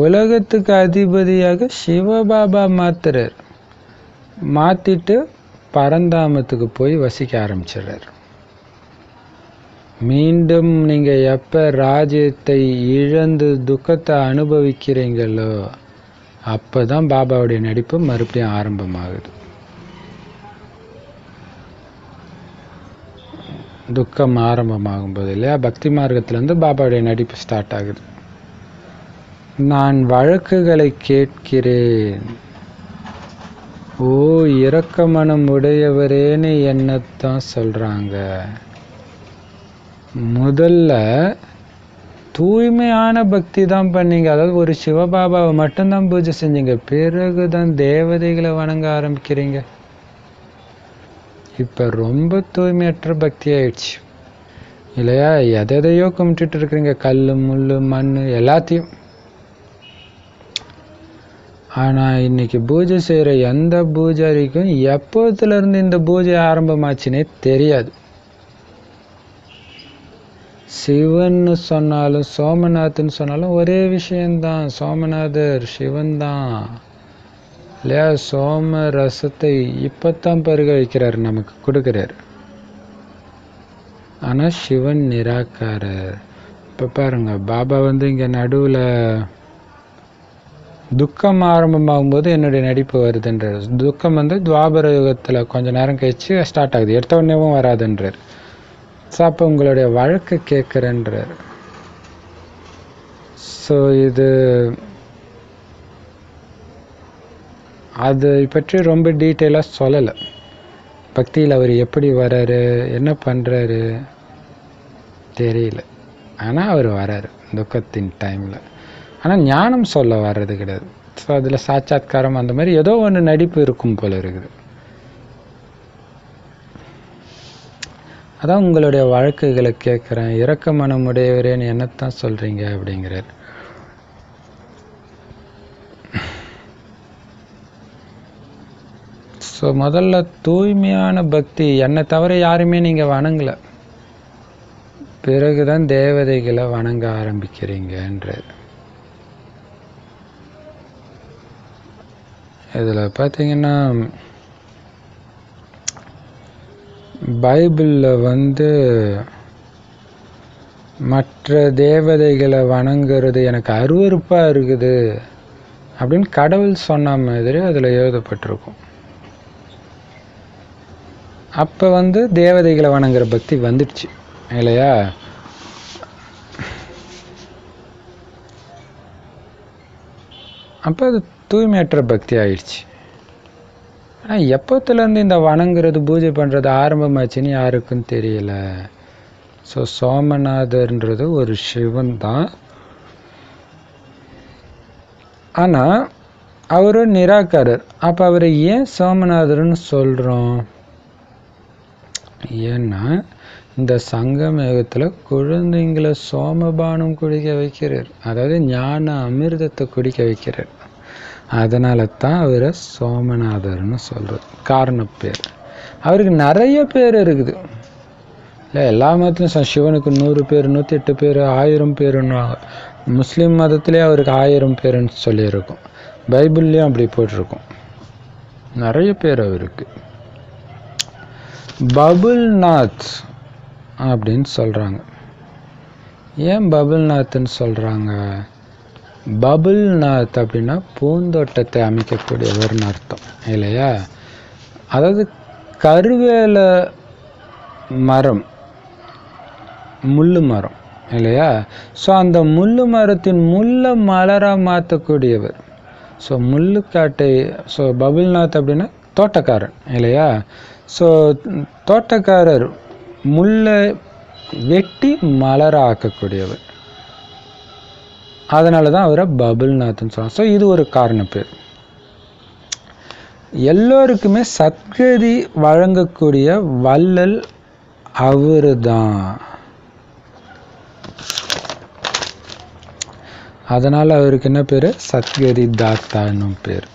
உலகத்துக்கு அதிபதியாக சிவபாபா மாத்துறார். மாத்திட்டு பரந்தாமத்துக்கு போய் வசிக்க ஆரம்பிச்சிடுறார். மீண்டும் நீங்க எப்ப ராஜ்யத்தை இழந்து துக்கத்தை அனுபவிக்கிறீங்களோ அப்பதான் பாபாவுடைய நடிப்பு மறுபடியும் ஆரம்பமாகுது. துக்கம் ஆரம்பமாகும் போது இல்லையா, பக்தி மார்க்கத்திலேருந்து பாபாவுடைய நடிப்பு ஸ்டார்ட் ஆகுது. நான் வழக்குகளை கேட்கிறேன், ஓ இரக்க மனம் உடையவரேன்னு என்னத்தான் சொல்றாங்க. முதல்ல தூய்மையான பக்தி தான் பண்ணீங்க, அதாவது ஒரு சிவபாபாவை மட்டும்தான் பூஜை செஞ்சீங்க. பிறகுதான் தேவதைகளை வணங்க ஆரம்பிக்கிறீங்க. இப்ப ரொம்ப தூய்மையற்ற பக்தி ஆயிடுச்சு இல்லையா. எதையோ கும்பிட்டுட்டு இருக்கிறீங்க, கல் முள் மண் எல்லாத்தையும். ஆனா இன்னைக்கு பூஜை செய்யற எந்த பூஜாரிக்கும் எப்போதுல இருந்து இந்த பூஜை ஆரம்பமாச்சுன்னே தெரியாது. சிவன் சொன்னாலும் சோமநாத்ன்னு சொன்னாலும் ஒரே விஷயம்தான். சோமநாதர் சிவன் தான் இல்லையா. சோம ரசத்தை இப்பத்தான் பருக வைக்கிறார், நமக்கு கொடுக்கிறார். ஆனா சிவன் நிராகாரர். இப்ப பாருங்க, பாபா இங்க நடுவுல துக்கம் ஆரம்பமாகும் போது என்னுடைய நடிப்பு வருதுன்றார். துக்கம் துவாபர யுகத்துல கொஞ்ச நேரம் கழிச்சு ஸ்டார்ட் ஆகுது, எடுத்த உடனேவும் வராதுன்றார். அப்ப உங்களுடைய வழக்கு கேட்கிறேன்றார். ஸோ இது அதை பற்றி ரொம்ப டீட்டெயிலாக சொல்லலை. பக்தியில் அவர் எப்படி வர்றாரு, என்ன பண்ணுறாரு தெரியல. ஆனால் அவர் வர்றாரு துக்கத்தின் டைமில். ஆனால் ஞானம் சொல்ல வர்றது கிடையாது. ஸோ அதில் சாட்சாத்காரம் அந்த மாதிரி ஏதோ ஒன்று நடிப்பு இருக்கும் போல இருக்குது. அதான் உங்களுடைய வழக்குகளை கேட்குறேன், இரக்க மனம் உடையவரேன்னு என்னத்தான் சொல்கிறீங்க அப்படிங்கிறார். ஸோ முதல்ல தூய்மையான பக்தி, என்னை தவிர யாருமே நீங்கள் வணங்கலை, பிறகுதான் தேவதைகளை வணங்க ஆரம்பிக்கிறீங்கன்றது. இதில் பார்த்தீங்கன்னா பைபிளில் மற்ற தேவதைகளை வணங்குறது எனக்கு அருவருப்பாக இருக்குது அப்படின்னு கடவுள் சொன்ன மாதிரி அதில் எழுதப்பட்டிருக்கும். அப்போ தேவதைகளை வணங்குற பக்தி வந்துடுச்சு இல்லையா. அப்போ அது தூய்மையற்ற பக்தி ஆயிடுச்சு. ஆனால் எப்போத்துலேருந்து இந்த வணங்குறது பூஜை பண்ணுறது ஆரம்பமாச்சுன்னு யாருக்கும் தெரியல. ஸோ சோமநாதர்ன்றது ஒரு சிவன் தான். ஆனால் அவரும் நிராகாரர். அப்போ அவரை ஏன் சோமநாதர்னு சொல்கிறோம்? ஏன்னா இந்த சங்கமேகத்தில் குழந்தைங்களை சோமபானம் குடிக்க வைக்கிறார், அதாவது ஞான அமிர்தத்தை குடிக்க வைக்கிறார். அதனால தான் அவரை சோமநாதர்னு சொல்கிறது, காரண பேர். அவருக்கு நிறைய பேர் இருக்குது இல்லை, எல்லா மதத்துலையும் சிவனுக்கு 100 பேர் 108 பேர் 1000 பேருன்னுவாங்க. முஸ்லீம் மதத்துலேயே அவருக்கு 1000 பேருன்னு சொல்லியிருக்கும், பைபிள்லேயும் அப்படி போட்டிருக்கும். நிறைய பேர் அவருக்கு. பபுல்நாத் அப்படின்னு சொல்கிறாங்க. ஏன் பபுல்நாத்ன்னு சொல்கிறாங்க? பபுல்நாத் அப்படின்னா பூந்தோட்டத்தை அமைக்கக்கூடியவர்னு அர்த்தம் இல்லையா. அதாவது கருவேல மரம், முள்ளு மரம் இல்லையா. ஸோ அந்த முள்ளு மரத்தின் முள்ளை மலராக மாற்றக்கூடியவர். ஸோ முள்ளுக்காட்டை, ஸோ பபுல்நாத் அப்படின்னா தோட்டக்காரன் இல்லையா. ஸோ தோட்டக்காரர் முள்ளை வெட்டி மலராக ஆக்கக்கூடியவர். அதனால தான் அவரை பபுல்நாத்னு சொல்லுவாங்க. ஸோ இது ஒரு காரண பேர். எல்லோருக்குமே சத்கதி வழங்கக்கூடிய வள்ளல் அவரு தான். அதனால் அவருக்கு என்ன பேர்? சத்கதி தாத்தான்னு பேர்.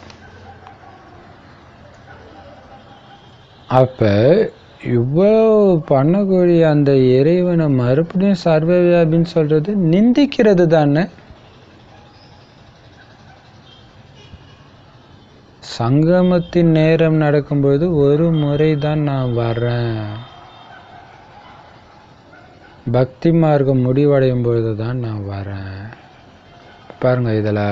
அப்போ இவ்வளோ பண்ணக்கூடிய அந்த இறைவனை மறுபடியும் சர்வவியாபின்னு சொல்கிறது நிந்திக்கிறது தானே. சங்கமத்தின் நேரம் நடக்கும்போது ஒரு முறை தான் நான் வர்றேன், பக்தி மார்க்கம் முடிவடையும் பொழுது தான் நான் வரேன். பாருங்க, இதில்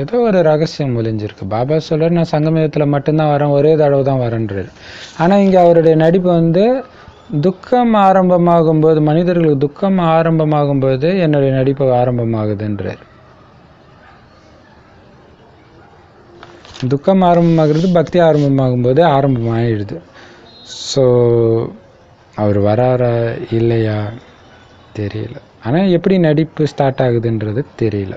ஏதோ ஒரு ரகசியம் ஒளிஞ்சிருக்கு. பாபா சொல்கிறார், நான் சங்கமயத்தில் மட்டும்தான் வரேன், ஒரே தடவை தான் வரேன்றார். ஆனால் இங்கே அவருடைய நடிப்பு துக்கம் ஆரம்பமாகும்போது, மனிதர்களுக்கு துக்கம் ஆரம்பமாகும்போது என்னுடைய நடிப்பு ஆரம்பமாகுதுன்றார். துக்கம் ஆரம்பமாகிறது பக்தி ஆரம்பமாகும்போது ஆரம்பமாகிடுது. ஸோ அவர் வராரா இல்லையா தெரியல. ஆனால் எப்படி நடிப்பு ஸ்டார்ட் ஆகுதுன்றது தெரியல.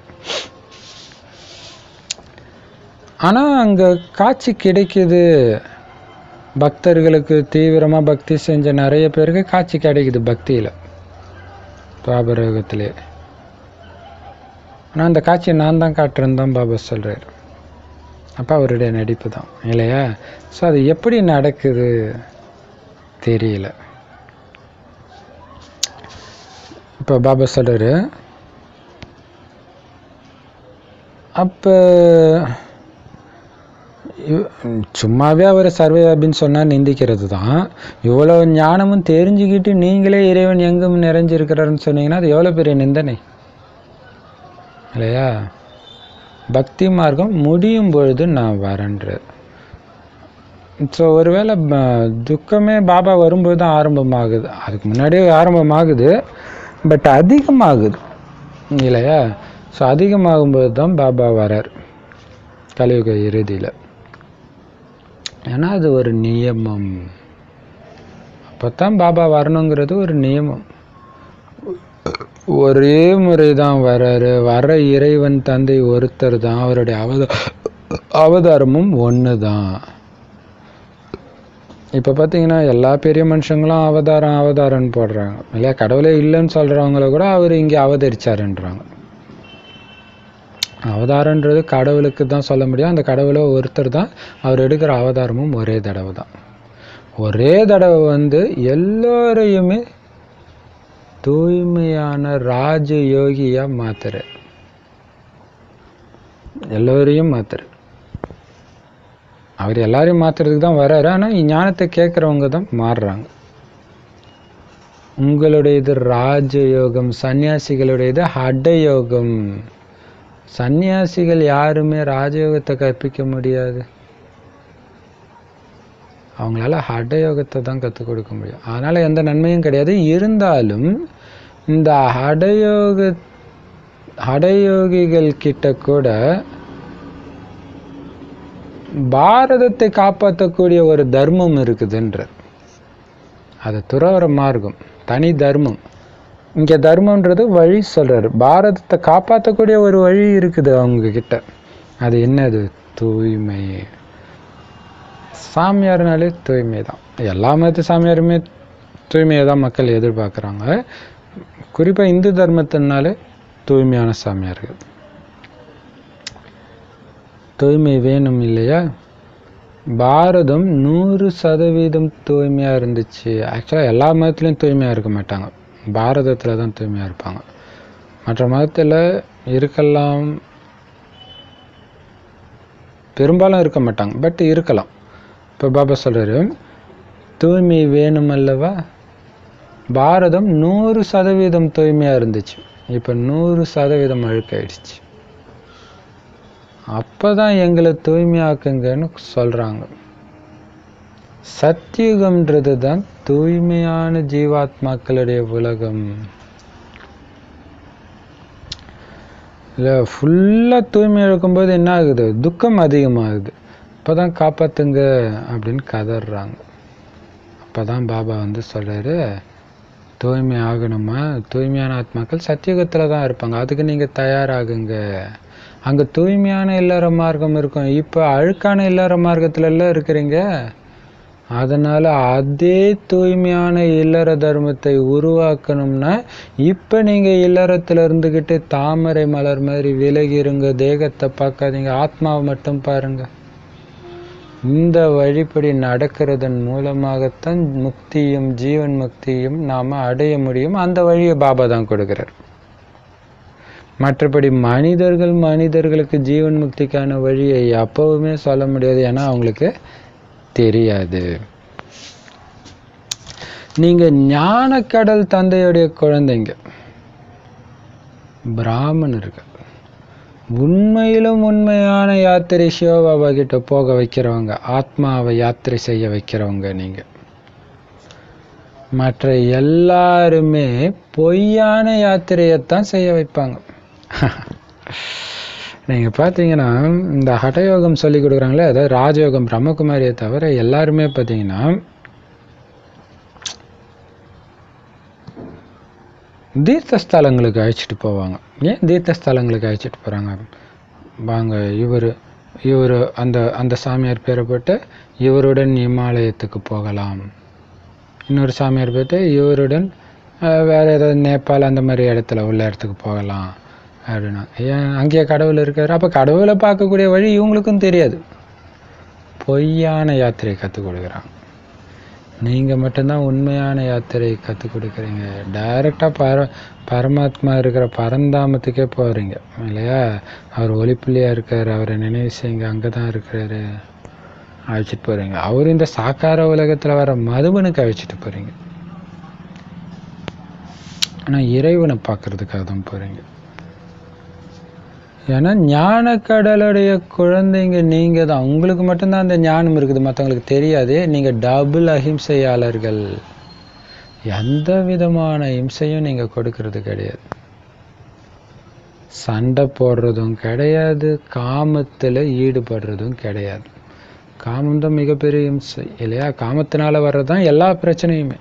ஆனால் அங்கே காட்சி கிடைக்குது. பக்தர்களுக்கு தீவிரமாக பக்தி செஞ்ச நிறைய பேருக்கு காட்சி கிடைக்குது பக்தியில், பாபரோகத்திலே. ஆனால் அந்த காட்சியை நான் தான் காட்டுறேன்னு தான் பாபா சொல்கிறார். அப்போ அவருடைய நடிப்பு தான் இல்லையா. ஸோ அது எப்படி நடக்குது தெரியல. இப்போ பாபா சொல்கிறாரு, அப்போ சும்மாவே அவர் சர்வவியாபின்னு சொன்னால் நிந்திக்கிறது தான். இவ்வளோ ஞானமும் தெரிஞ்சுக்கிட்டு நீங்களே இறைவன் எங்கும் நிறைஞ்சிருக்கிறாருன்னு சொன்னீங்கன்னா அது எவ்வளோ பெரிய நிந்தனை இல்லையா. பக்தி மார்க்கம் முடியும் பொழுது நான் வரேன்றார். ஸோ ஒருவேளை துக்கமே பாபா வரும்போது தான் ஆரம்பமாகுது, அதுக்கு முன்னாடியே ஆரம்பமாகுது, பட் அதிகமாகுது இல்லையா. ஸோ அதிகமாகும்போது தான் பாபா வரார் கலியுக இறுதியில். ஏன்னா அது ஒரு நியமம். அப்போ தான் பாபா வரணுங்கிறது ஒரு நியமம். ஒரே முறை தான் வர்றாரு. வர இறைவன் தந்தை ஒருத்தர் தான். அவருடைய அவதாரமும் ஒன்று தான். இப்போ பார்த்தீங்கன்னா எல்லா பெரிய மனுஷங்களும் அவதாரம்னு போடுறாங்க இல்லையா. கடவுளே இல்லைன்னு சொல்கிறவங்கள கூட அவர் இங்கே அவதரிச்சாருன்றாங்க. அவதாரன்றது கடவுளுக்கு தான் சொல்ல முடியும். அந்த கடவுளை ஒருத்தர் தான். அவர் எடுக்கிற அவதாரமும் ஒரே தடவை தான். ஒரே தடவை எல்லோரையுமே தூய்மையான ராஜ யோகியாக மாத்துற, எல்லோரையும் மாத்துற. அவர் எல்லாரையும் மாத்துறதுக்கு தான் வர்றாரு. ஆனால் ஞானத்தை கேட்குறவங்க தான் மாறுறாங்க. உங்களுடையது ராஜயோகம், சன்னியாசிகளுடையது ஹடயோகம். சன்னியாசிகள் யாருமே ராஜயோகத்தை கற்பிக்க முடியாது. அவங்களால ஹடயோகத்தை தான் கற்றுக் கொடுக்க முடியும். அதனால் எந்த நன்மையும் கிடையாது. இருந்தாலும் இந்த ஹடயோகிகள் கிட்ட கூட பாரதத்தை காப்பாற்றக்கூடிய ஒரு தர்மம் இருக்குதுன்றார். அது துறவற மார்க்கம், தனி தர்மம். இங்கே தர்மன்றது வழி சொல்கிறார். பாரதத்தை காப்பாற்றக்கூடிய ஒரு வழி இருக்குது அவங்க கிட்ட. அது என்னது? தூய்மை. சாமியார்னாலே தூய்மை தான். எல்லா மத சாமியாருமே தூய்மையை தான் மக்கள் எதிர்பார்க்குறாங்க. குறிப்பாக இந்து தர்மத்தினாலே தூய்மையான சாமியார்கள். தூய்மை வேணும் இல்லையா. பாரதம் 100% தூய்மையாக இருந்துச்சு. ஆக்சுவலாக எல்லா மதத்துலேயும் தூய்மையாக இருக்க மாட்டாங்க, பாரதத்தில் தான் தூய்மையாக இருப்பாங்க. மற்ற மதத்தில் இருக்கலாம், பெரும்பாலும் இருக்க மாட்டாங்க, பட் இருக்கலாம். இப்போ பாபா சொல்கிறாரு, தூய்மை வேணும் அல்லவா. பாரதம் 100% தூய்மையாக இருந்துச்சு, இப்போ 100% அழுக்காயிடுச்சு. அப்பதான் எங்களை தூய்மையாக்குங்கன்னு சொல்றாங்க. சத்தியுகம்ன்றது தான் தூய்மையான ஜீவாத்மாக்களுடைய உலகம். இல்லை, ஃபுல்லாக தூய்மை இருக்கும்போது என்ன ஆகுது? துக்கம் அதிகமாகுது. அப்போதான் காப்பாத்துங்க அப்படின்னு கதறாங்க. அப்போதான் பாபா சொல்கிறாரு, தூய்மை ஆகணுமா? தூய்மையான ஆத்மாக்கள் சத்தியுகத்தில் தான் இருப்பாங்க, அதுக்கு நீங்கள் தயாராகுங்க. அங்கே தூய்மையான இல்லற மார்க்கம் இருக்கும், இப்போ அழுக்கான இல்லற மார்க்கத்துலலாம் இருக்கிறீங்க. அதனால் அதே தூய்மையான இல்லற தர்மத்தை உருவாக்கணும்னா இப்போ நீங்கள் இல்லறத்தில் இருந்துக்கிட்டு தாமரை மலர் மாதிரி விலகிருங்க. தேகத்தை பார்க்காதீங்க, ஆத்மாவை மட்டும் பாருங்க. இந்த வழிப்படி நடக்கிறதன் மூலமாகத்தான் முக்தியும் ஜீவன் முக்தியும் நாம் அடைய முடியும். அந்த வழியை பாபா தான் கொடுக்குறார். மற்றபடி மனிதர்களுக்கு ஜீவன் முக்திக்கான வழியை எப்பவுமே சொல்ல முடியாது, ஏன்னா அவங்களுக்கு தெரியாது. நீங்க ஞானக்கடல் தந்தையுடைய குழந்தைங்க, பிராமணர்கள், உண்மையிலும் உண்மையான யாத்திரை சிவபாபா கிட்ட போக வைக்கிறவங்க, ஆத்மாவை யாத்திரை செய்ய வைக்கிறவங்க. நீங்க மற்ற எல்லாருமே பொய்யான யாத்திரையத்தான் செய்ய வைப்பாங்க. நீங்கள் பார்த்தீங்கன்னா இந்த ஹடயோகம் சொல்லி கொடுக்குறாங்களே, அதாவது ராஜயோகம் பிரம்மகுமாரியை தவிர எல்லாருமே பார்த்தீங்கன்னா தீர்த்தஸ்தலங்களுக்கு அழைச்சிட்டு போவாங்க. ஏன் தீர்த்தஸ்தலங்களுக்கு அழைச்சிட்டு போகிறாங்க? வாங்க, இவர் அந்த சாமியார் பேரை போட்டு இவருடன் இமாலயத்துக்கு போகலாம், இன்னொரு சாமியார் போட்டு இவருடன் வேறு ஏதாவது நேபாள் அந்த மாதிரி உள்ள இடத்துக்கு போகலாம் அப்படின்னா, ஏன் அங்கேயே கடவுள் இருக்காரு? அப்போ கடவுளை பார்க்கக்கூடிய வழி இவங்களுக்கும் தெரியாது. பொய்யான யாத்திரை கற்றுக் கொடுக்குறாங்க. நீங்கள் மட்டும்தான் உண்மையான யாத்திரை கற்றுக் கொடுக்குறீங்க. டைரெக்டாக பரமாத்மா இருக்கிற பரந்தாமத்துக்கே போகிறீங்க இல்லையா? அவர் ஒளிப்புள்ளியாக இருக்கார், அவரை நினைவு செய்யுங்க, அங்கே தான் இருக்கிறாரு, அழைச்சிட்டு போகிறீங்க. அவர் இந்த சாக்கார உலகத்தில் வர மதுபனுக்கு அழைச்சிட்டு போகிறீங்க. ஆனால் இறைவனை பார்க்கறதுக்காக தான் போகிறீங்க. ஏன்னா ஞானக்கடலுடைய குழந்தைங்க நீங்கள் தான். உங்களுக்கு மட்டும்தான் அந்த ஞானம் இருக்குது, மற்றவங்களுக்கு தெரியாது. நீங்கள் டபுள் அஹிம்சையாளர்கள். எந்த விதமான இம்சையும் நீங்கள் கொடுக்கறது கிடையாது. சண்டை போடுறதும் கிடையாது, காமத்தில் ஈடுபடுறதும் கிடையாது. காமம் தான் மிகப்பெரிய இம்சை இல்லையா? காமத்தினால வர்றதுதான் எல்லா பிரச்சனையுமே.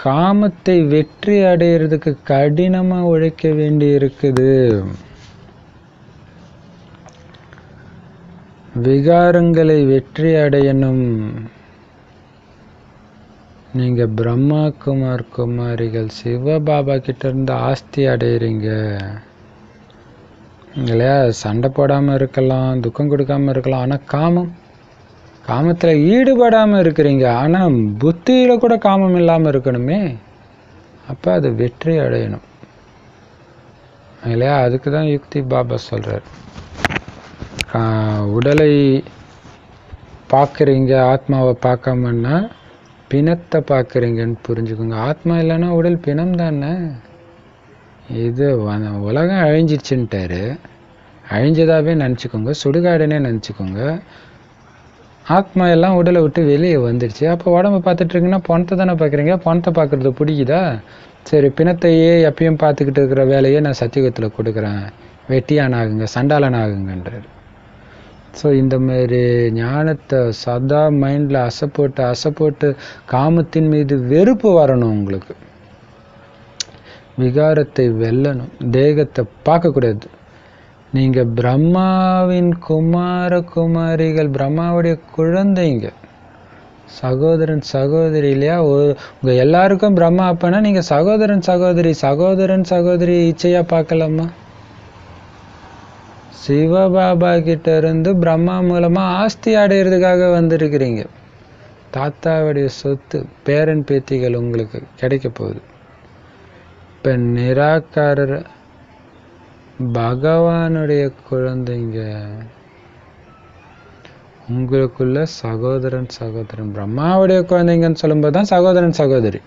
காமத்தை வெற்றி அடையிறதுக்கு கடினமாக உழைக்க வேண்டி இருக்குது. விகாரங்களை வெற்றி அடையணும். நீங்க பிரம்மா குமாரிகள் சிவபாபா கிட்ட இருந்து ஆஸ்தி அடையிறீங்க இல்லையா? சண்டை போடாம இருக்கலாம், துக்கம் கொடுக்காம இருக்கலாம், ஆனா காமத்தில் ஈடுபடாமல் இருக்கிறீங்க. ஆனால் புத்தியில் கூட காமம் இல்லாமல் இருக்கணுமே, அப்போ அது வெற்றி அடையணும் இல்லையா? அதுக்கு தான் யுக்தி பாபா சொல்கிறார். உடலை பார்க்குறீங்க, ஆத்மாவை பார்க்காமன்னா பிணத்தை பார்க்குறீங்கன்னு புரிஞ்சுக்கோங்க. ஆத்மா இல்லைன்னா உடல் பிணம் தானே. இது உலகம் அழிஞ்சிச்சுன்ட்டாரு, அழிஞ்சதாகவே நினச்சிக்கோங்க, சுடுகாடுன்னே நினச்சிக்கோங்க. ஆத்மா எல்லாம் உடலை விட்டு வெளியே வந்துடுச்சு. அப்போ உடம்பை பார்த்துட்டு இருக்குன்னா பணத்தை தானே பார்க்குறீங்க. பணத்தை பார்க்குறது பிடிக்குதா? சரி, பிணத்தையே எப்பயும் பார்த்துக்கிட்டு இருக்கிற வேலையை நான் சத்தியுகத்தில் கொடுக்குறேன், வெட்டியான் ஆகுங்க, சண்டாளன் ஆகுங்கன்றார். ஸோ இந்த மாதிரி ஞானத்தை சதா மைண்டில் அசைப்போட்டு காமத்தின் மீது வெறுப்பு வரணும் உங்களுக்கு. விகாரத்தை வெல்லணும், தேகத்தை பார்க்கக்கூடாது. நீங்கள் பிரம்மாவின் குமாரிகள், பிரம்மாவுடைய குழந்தைங்க, சகோதரன் சகோதரி இல்லையா? உங்கள் எல்லாருக்கும் பிரம்மா அப்பனா நீங்கள் சகோதரன் சகோதரி இச்சையாக பார்க்கலாமா? சிவபாபா கிட்ட இருந்து பிரம்மா மூலமாக ஆஸ்தி அடையிறதுக்காக வந்திருக்கிறீங்க. தாத்தாவுடைய சொத்து, பேரன் பேத்திகள் உங்களுக்கு கிடைக்க போகுது. இப்போ நிராகாரர் பகவானுடைய குழந்தைங்க, உங்களுக்குள்ள சகோதரன் பிரம்மாவுடைய குழந்தைங்கன்னு சொல்லும்போது தான் சகோதரன் சகோதரி.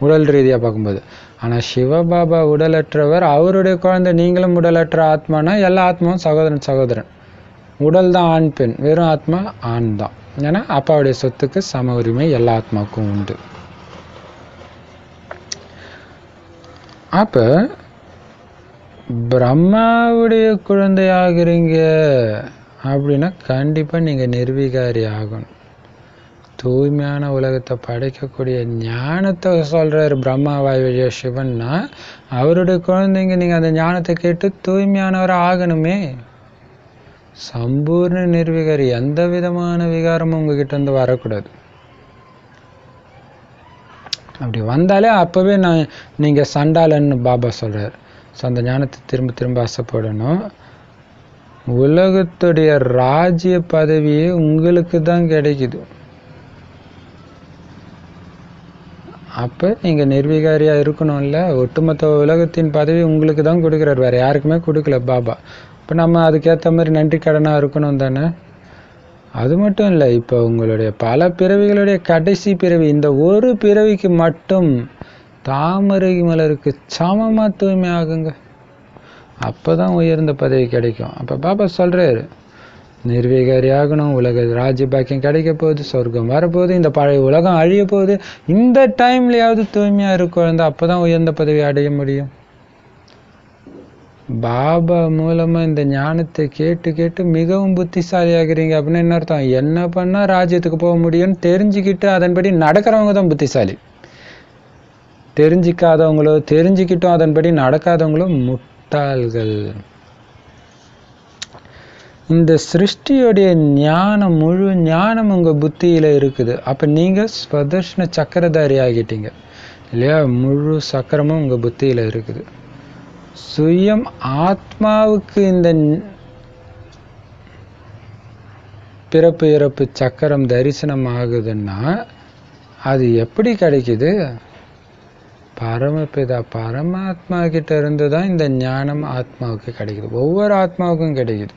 உடல் ரீதியாக பார்க்கும்போது. ஆனால் சிவபாபா உடலற்றவர், அவருடைய குழந்தை. நீங்களும் உடலற்ற ஆத்மானா எல்லா ஆத்மாவும் சகோதரன் சகோதரன். உடல் தான் ஆண் பெண், வெறும் ஆத்மா ஆண் தான். ஏன்னா அப்பாவுடைய சொத்துக்கு சம உரிமை எல்லா ஆத்மாவுக்கும் உண்டு. அப்போ பிரம்மாவுடைய குழந்தையாகிறீங்க அப்படின்னா கண்டிப்பாக நீங்கள் நிர்வீகாரி ஆகணும். தூய்மையான உலகத்தை படைக்கக்கூடிய ஞானத்தை சொல்கிறார் பிரம்மா வாயு சிவன்னா, அவருடைய குழந்தைங்க. நீங்கள் அந்த ஞானத்தை கேட்டு தூய்மையானவரை ஆகணுமே. சம்பூர்ண நிர்விகாரி, எந்த விதமான விகாரமும் உங்ககிட்ட இருந்து வரக்கூடாது. அப்படி வந்தாலே அப்போவே நீங்கள் சண்டாளன்னு பாபா சொல்கிறார். ஸோ அந்த ஞானத்தை திரும்ப திரும்ப ஆசைப்படணும். உலகத்துடைய ராஜ்ய பதவியே உங்களுக்கு தான் கிடைக்குது. அப்போ நீங்கள் நிர்வீகாரியாக இருக்கணும்ல. ஒட்டுமொத்த உலகத்தின் பதவி உங்களுக்கு தான் கொடுக்குறாரு, வேறு யாருக்குமே கொடுக்கல பாபா. இப்போ நம்ம அதுக்கேற்ற மாதிரி நன்றி கடனாக இருக்கணும் தானே. அது மட்டும் இல்லை, இப்போ உங்களுடைய பல பிறவிகளுடைய கடைசி பிறவி, இந்த ஒரு பிறவிக்கு மட்டும் தாமரை மலருக்கு சமமாக தூய்மை ஆகுங்க. அப்போ தான் உயர்ந்த பதவி கிடைக்கும். அப்போ பாபா சொல்கிறாரு, நிர்வீகாரி ஆகணும், உலக ராஜ்ய பாக்கியம் கிடைக்க போகுது, சொர்க்கம் வரப்போகுது, இந்த பழைய உலகம் அழிய போகுது. இந்த டைம்லையாவது தூய்மையாக இருக்கும், அப்போ தான் உயர்ந்த பதவி அடைய முடியும். பாபா மூலமாக இந்த ஞானத்தை கேட்டு கேட்டு மிகவும் புத்திசாலி ஆகிறீங்க. அப்படின்னு என்ன அர்த்தம்? என்ன பண்ணால் ராஜ்யத்துக்கு போக முடியும்னு தெரிஞ்சுக்கிட்டு அதன்படி நடக்கிறவங்க தான் புத்திசாலி. தெரிஞ்சிக்காதவங்களோ தெரிஞ்சுக்கிட்டும் அதன்படி நடக்காதவங்களோ முட்டாள்கள். இந்த சிருஷ்டியோடைய ஞானம், முழு ஞானம் உங்கள் புத்தியில் இருக்குது. அப்போ நீங்கள் ஸ்வதர்ஷன சக்கரதாரி ஆகிட்டீங்க இல்லையா? முழு சக்கரமும் உங்கள் புத்தியில் இருக்குது. சுயம் ஆத்மாவுக்கு இந்த பிறப்பு இறப்பு சக்கரம் தரிசனம் ஆகுதுன்னா அது எப்படி கிடைக்குது? பரமபிதா பரமாத்மா கிட்ட இருந்து தான் இந்த ஞானம் ஆத்மாவுக்கு கிடைக்குது. ஒவ்வொரு ஆத்மாவுக்கும் கிடைக்குது.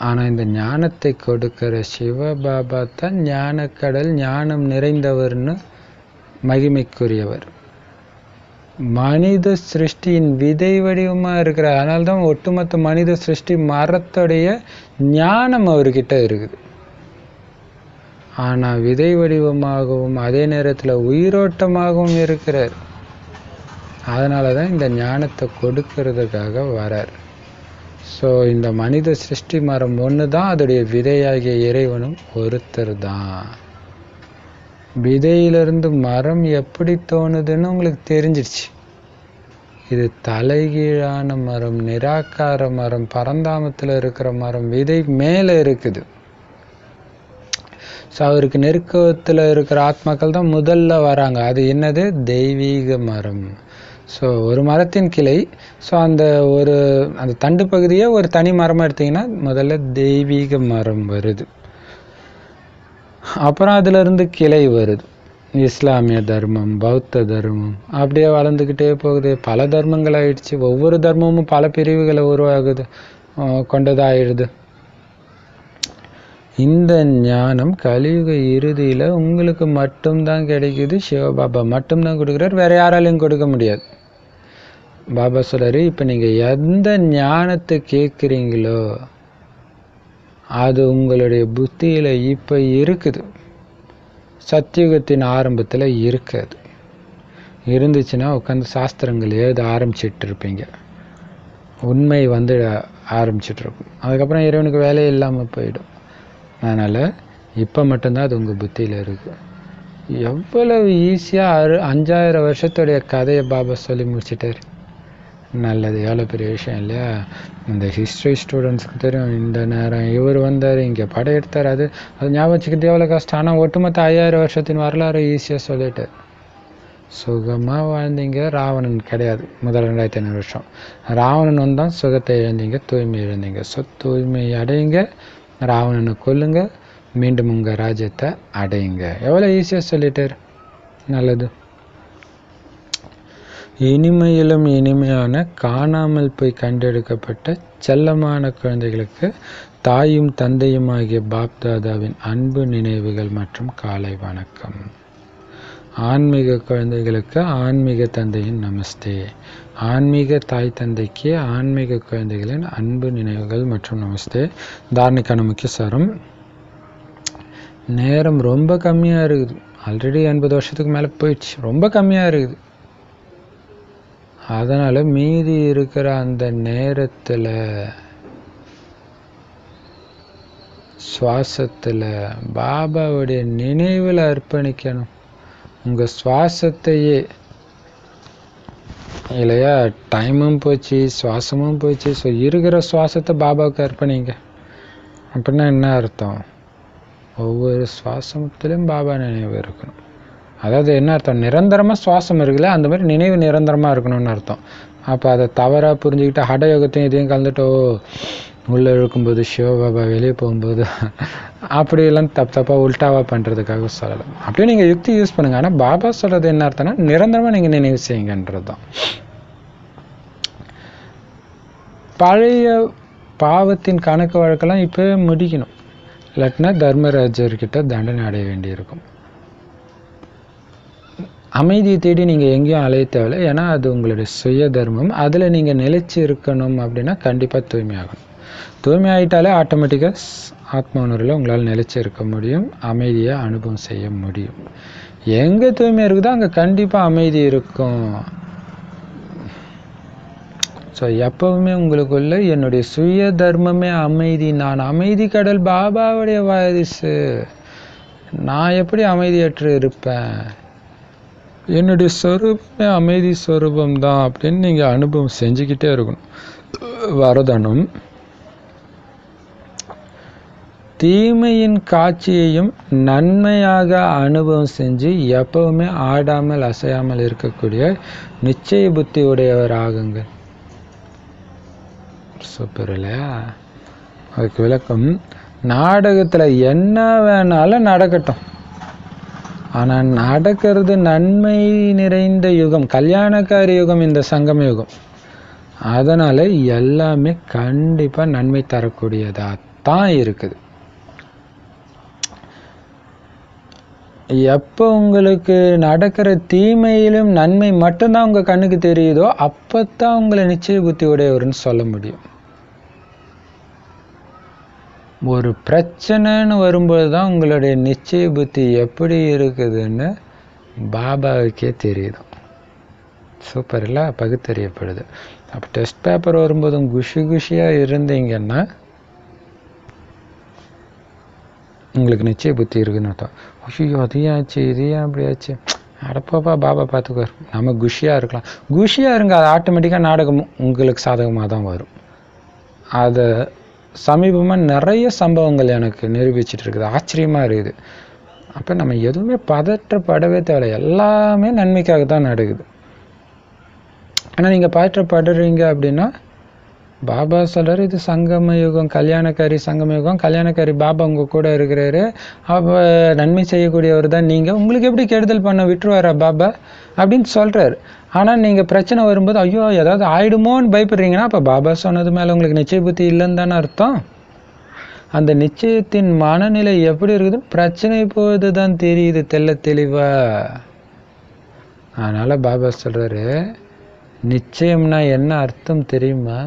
ஆனால் இந்த ஞானத்தை கொடுக்கிற சிவபாபா தான் ஞானக்கடல், ஞானம் நிறைந்தவர்னு மகிமைக்குரியவர். மனித சிருஷ்டியின் விதை வடிவமாக இருக்கிறார். அதனால தான் ஒட்டுமொத்த மனித சிருஷ்டி மரத்துடைய ஞானம் அவர்கிட்ட இருக்குது. ஆனால் விதை வடிவமாகவும் அதே நேரத்தில் உயிரோட்டமாகவும் இருக்கிறார். அதனால தான் இந்த ஞானத்தை கொடுக்கறதுக்காக வரார். ஸோ இந்த மனித சிருஷ்டி மரம் ஒன்று தான், அதோடைய விதையாகிய இறைவனும் ஒருத்தர் தான். விதையிலிருந்து மரம் எப்படி தோணுதுன்னு உங்களுக்கு தெரிஞ்சிடுச்சு. இது தலைகீழான மரம், நிராகார மரம், பரந்தாமத்தில் இருக்கிற மரம், விதை மேலே இருக்குது. ஸோ அவருக்கு நெருக்கத்தில் இருக்கிற ஆத்மாக்கள் தான் முதல்ல வராங்க. அது என்னது? தெய்வீக மரம். ஸோ ஒரு மரத்தின் கிளை. ஸோ அந்த தண்டு பகுதியை ஒரு தனி மரமாக எடுத்திங்கன்னா முதல்ல தெய்வீக மரம் வருது. அப்புறம் அதிலிருந்து கிளை வருது. இஸ்லாமிய தர்மம், பௌத்த தர்மம், அப்படியே வளர்ந்துக்கிட்டே போகுது. பல தர்மங்கள் ஆயிடுச்சு. ஒவ்வொரு தர்மமும் பல பிரிவுகளை உருவாகுது, கொண்டதாகிடுது. இந்த ஞானம் கலியுக இறுதியில் உங்களுக்கு மட்டும்தான் கிடைக்குது. சிவபாபா மட்டும்தான் கொடுக்குறார், வேற யாராலையும் கொடுக்க முடியாது. பாபா சொல்றாரு, இப்போ நீங்கள் எந்த ஞானத்தை கேட்குறீங்களோ அது உங்களுடைய புத்தியில் இப்போ இருக்குது. சத்தியுகத்தின் ஆரம்பத்தில் இருக்காது. இருந்துச்சுன்னா உட்காந்து சாஸ்திரங்கள் எழுத ஆரம்பிச்சிட்டு இருப்பீங்க. உண்மை வந்து ஆரம்பிச்சிட்ருக்கும். அதுக்கப்புறம் இறைவனுக்கு வேலையே இல்லாமல் போயிடும். அதனால் இப்போ மட்டும்தான் அது உங்கள் புத்தியில் இருக்குது. எவ்வளவு ஈஸியாக 5000 வருஷத்துடைய கதையை பாபா சொல்லி முடிச்சிட்டார். நல்லது, எவ்வளோ பெரிய விஷயம் இல்லையா? இந்த ஹிஸ்ட்ரி ஸ்டூடெண்ட்ஸ்க்கு தெரியும், இந்த நேரம் இவர் வந்தார், இங்கே படையெடுத்தார், அது ஞாபகம் வச்சுக்கிறது எவ்வளோ கஷ்டம். ஆனால் ஒட்டுமொத்த 5000 வருஷத்தின் வரலாறு ஈஸியாக சொல்லிட்டார். சுகமாக வாழ்ந்தீங்க, ராவணன் கிடையாது. முதல் 2500 வருஷம் ராவணன் வந்தான், சுகத்தை இழந்தீங்க, தூய்மை இழந்தீங்க. ஸோ தூய்மை அடையுங்க, ராவணனை கொல்லுங்க, மீண்டும் உங்கள் ராஜ்யத்தை அடையுங்க. எவ்வளோ ஈஸியாக சொல்லிட்டார். நல்லது. இனிமையிலும் இனிமையான காணாமல் போய் கண்டெடுக்கப்பட்ட செல்லமான குழந்தைகளுக்கு தாயும் தந்தையும் ஆகிய பாப்தாதாவின் அன்பு நினைவுகள் மற்றும் காலை வணக்கம். ஆன்மீக குழந்தைகளுக்கு ஆன்மீக தந்தையின் நமஸ்தே. ஆன்மீக தாய் தந்தைக்கு ஆன்மீக குழந்தைகளின் அன்பு நினைவுகள் மற்றும் நமஸ்தே. தாரணைக்கான முக்கிய சாரம். நேரம் ரொம்ப கம்மியாக இருக்குது. ஆல்ரெடி 80 வருஷத்துக்கு மேலே போயிடுச்சு. ரொம்ப கம்மியாக இருக்குது. அதனால் மீதி இருக்கிற அந்த நேரத்தில் சுவாசத்தில் பாபாவுடைய நினைவில் அர்ப்பணிக்கணும். உங்கள் சுவாசத்தையே இல்லையா, டைமும் போச்சு, சுவாசமும் போச்சு. ஸோ இருக்கிற சுவாசத்தை பாபாவுக்கு அர்ப்பணிங்க. அப்படின்னா என்ன அர்த்தம்? ஒவ்வொரு சுவாசத்திலும் பாபா நினைவு இருக்கணும். அதாவது என்ன அர்த்தம்? நிரந்தரமாக சுவாசம் இருக்குல்ல, அந்த மாதிரி நினைவு நிரந்தரமாக இருக்கணும்னு அர்த்தம். அப்போ அதை தவறாக புரிஞ்சுக்கிட்டு ஹடயோகத்தையும் இதையும் கலந்துட்டோ, உள்ளே இழுக்கும்போது சிவபாபா, வெளியே போகும்போது அப்படியெல்லாம் தப்பாக உல்ட்டாவாக பண்ணுறதுக்காக சொல்லலாம். அப்படியே நீங்கள் யுக்தி யூஸ் பண்ணுங்கள். ஆனால் பாபா சொல்கிறது என்ன அர்த்தம்னா, நிரந்தரமாக நீங்கள் நினைவு செய்யுங்கன்றது தான். பழைய பாவத்தின் கணக்கு வழக்கெல்லாம் இப்போவே முடிக்கணும். இல்லாட்டினா தர்மராஜர்கிட்ட தண்டனை அடைய வேண்டியிருக்கும். அமைதியை தேடி நீங்கள் எங்கேயும் அலைய தேவையில்லை. ஏன்னா அது உங்களுடைய சுய தர்மம். அதில் நீங்கள் நிலைச்சி இருக்கணும். அப்படின்னா கண்டிப்பாக தூய்மையாகணும். தூய்மை ஆகிட்டாலே ஆட்டோமேட்டிக்காக ஆத்ம உணர்வில் உங்களால் நிலைச்சி இருக்க முடியும். அமைதியை அனுபவம் செய்ய முடியும். எங்கே தூய்மை இருக்குதோ அங்கே கண்டிப்பாக அமைதி இருக்கும். ஸோ எப்பவுமே உங்களுக்குள்ள என்னுடைய சுய தர்மமே அமைதி. நான் அமைதி கடல், பாபாவுடைய வாரிசு. நான் எப்படி அமைதியற்று இருப்பேன்? என்னுடைய சொரூபமே அமைதி சொரூபம்தான் அப்படின்னு நீங்கள் அனுபவம் செஞ்சுக்கிட்டே இருக்கணும். வரதனும் தீமையின் காட்சியையும் நன்மையாக அனுபவம் செஞ்சு எப்பவுமே ஆடாமல் அசையாமல் இருக்கக்கூடிய நிச்சய புத்தி உடையவர் ஆகுங்க. சூப்பர் இல்லையா? அதுக்கு விளக்கம், நாடகத்தில் என்ன வேணாலும் நடக்கட்டும், ஆனால் நடக்கிறது நன்மை நிறைந்த யுகம், கல்யாணக்காரி யுகம், இந்த சங்கம யுகம். அதனால் எல்லாமே கண்டிப்பாக நன்மை தரக்கூடியதாக தான் இருக்குது. எப்போ உங்களுக்கு நடக்கிற தீமையிலும் நன்மை மட்டும்தான் உங்கள் கண்ணுக்கு தெரியுதோ அப்போ தான் உங்களை நிச்சய புத்தி உடையவர்னு சொல்ல முடியும். ஒரு பிரச்சனைன்னு வரும்போது தான் உங்களுடைய நிச்சய புத்தி எப்படி இருக்குதுன்னு பாபாவுக்கே தெரியுது. சூப்பர் இல்லை? பகுத்தறியப்படுது. அப்போ டெஸ்ட் பேப்பர் வரும்போதும் குஷியாக இருந்தீங்கன்னா உங்களுக்கு நிச்சய புத்தி இருக்குன்னு அர்த்தம். ஐயோ அதையும் ஆச்சு, இதையும் அப்படி ஆச்சு, அடப்பாப்பா பாபா பார்த்துக்குவார், நம்ம குஷியாக இருக்கலாம். குஷியாக இருங்க, அது ஆட்டோமேட்டிக்காக நாடகம் உங்களுக்கு சாதகமாக தான் வரும். அதை சமீபமாக நிறைய சம்பவங்கள் எனக்கு நிரூபிச்சிட்டு இருக்குது. ஆச்சரியமாக இருக்குது. அப்போ நம்ம எதுவுமே பதற்றப்படவே தேவையில்லை. எல்லாமே நன்மைக்காக தான் நடக்குது. ஆனால் நீங்கள் பதற்றப்படுறீங்க அப்படின்னா பாபா சொல்கிறார், இது சங்கம யுகம், கல்யாணக்காரி சங்கம யுகம், கல்யாணக்காரி பாபா உங்கள் கூட இருக்கிறாரு, அப்போ நன்மை செய்யக்கூடியவர் தான் நீங்கள், உங்களுக்கு எப்படி கெடுதல் பண்ண விட்டுருவாரா பாபா அப்படின்னு சொல்கிறார். ஆனால் நீங்கள் பிரச்சனை வரும்போது ஐயோ ஏதாவது ஆயிடுமோன்னு பயப்படுறீங்கன்னா அப்போ பாபா சொன்னது மேலே உங்களுக்கு நிச்சய புத்தி இல்லைன்னு தானே அர்த்தம். அந்த நிச்சயத்தின் மனநிலை எப்படி இருக்குது, பிரச்சனை போது தான் தெரியுது தெல்ல தெளிவாக. அதனால் பாபா சொல்கிறாரு, நிச்சயம்னா என்ன அர்த்தம் தெரியுமா?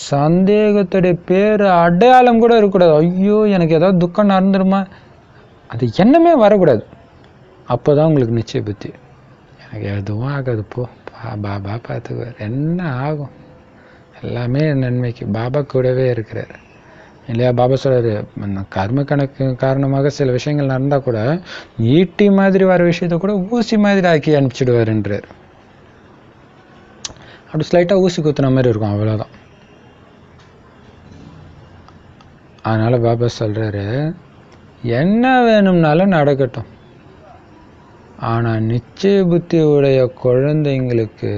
சந்தேகத்துடைய பேர் அடையாளம் கூட இருக்கக்கூடாது. ஐயோ எனக்கு ஏதாவது துக்கம் நடந்துருமா, அது எண்ணமே வரக்கூடாது. அப்போ தான் உங்களுக்கு நிச்சய புத்தி. எனக்கு எதுவும் ஆகாது, போ பாபா பார்த்துக்குவார், என்ன ஆகும் எல்லாமே நன்மைக்கு, பாபா கூடவே இருக்கிறார் இல்லையா? பாபா சொல்கிறாரு, கர்ம கணக்கு காரணமாக சில விஷயங்கள் நடந்தால் கூட ஈட்டி மாதிரி வர விஷயத்த கூட ஊசி மாதிரி ஆக்கி அனுப்பிச்சிடுவாருன்றார். அப்படி ஸ்லைட்டாக ஊசி குத்துன மாதிரி இருக்கும், அவ்வளோதான். அதனால் பாபா சொல்கிறாரு, என்ன வேணும்னாலும் நடக்கட்டும், ஆனால் நிச்சய புத்தி உடைய குழந்தைங்களுக்கு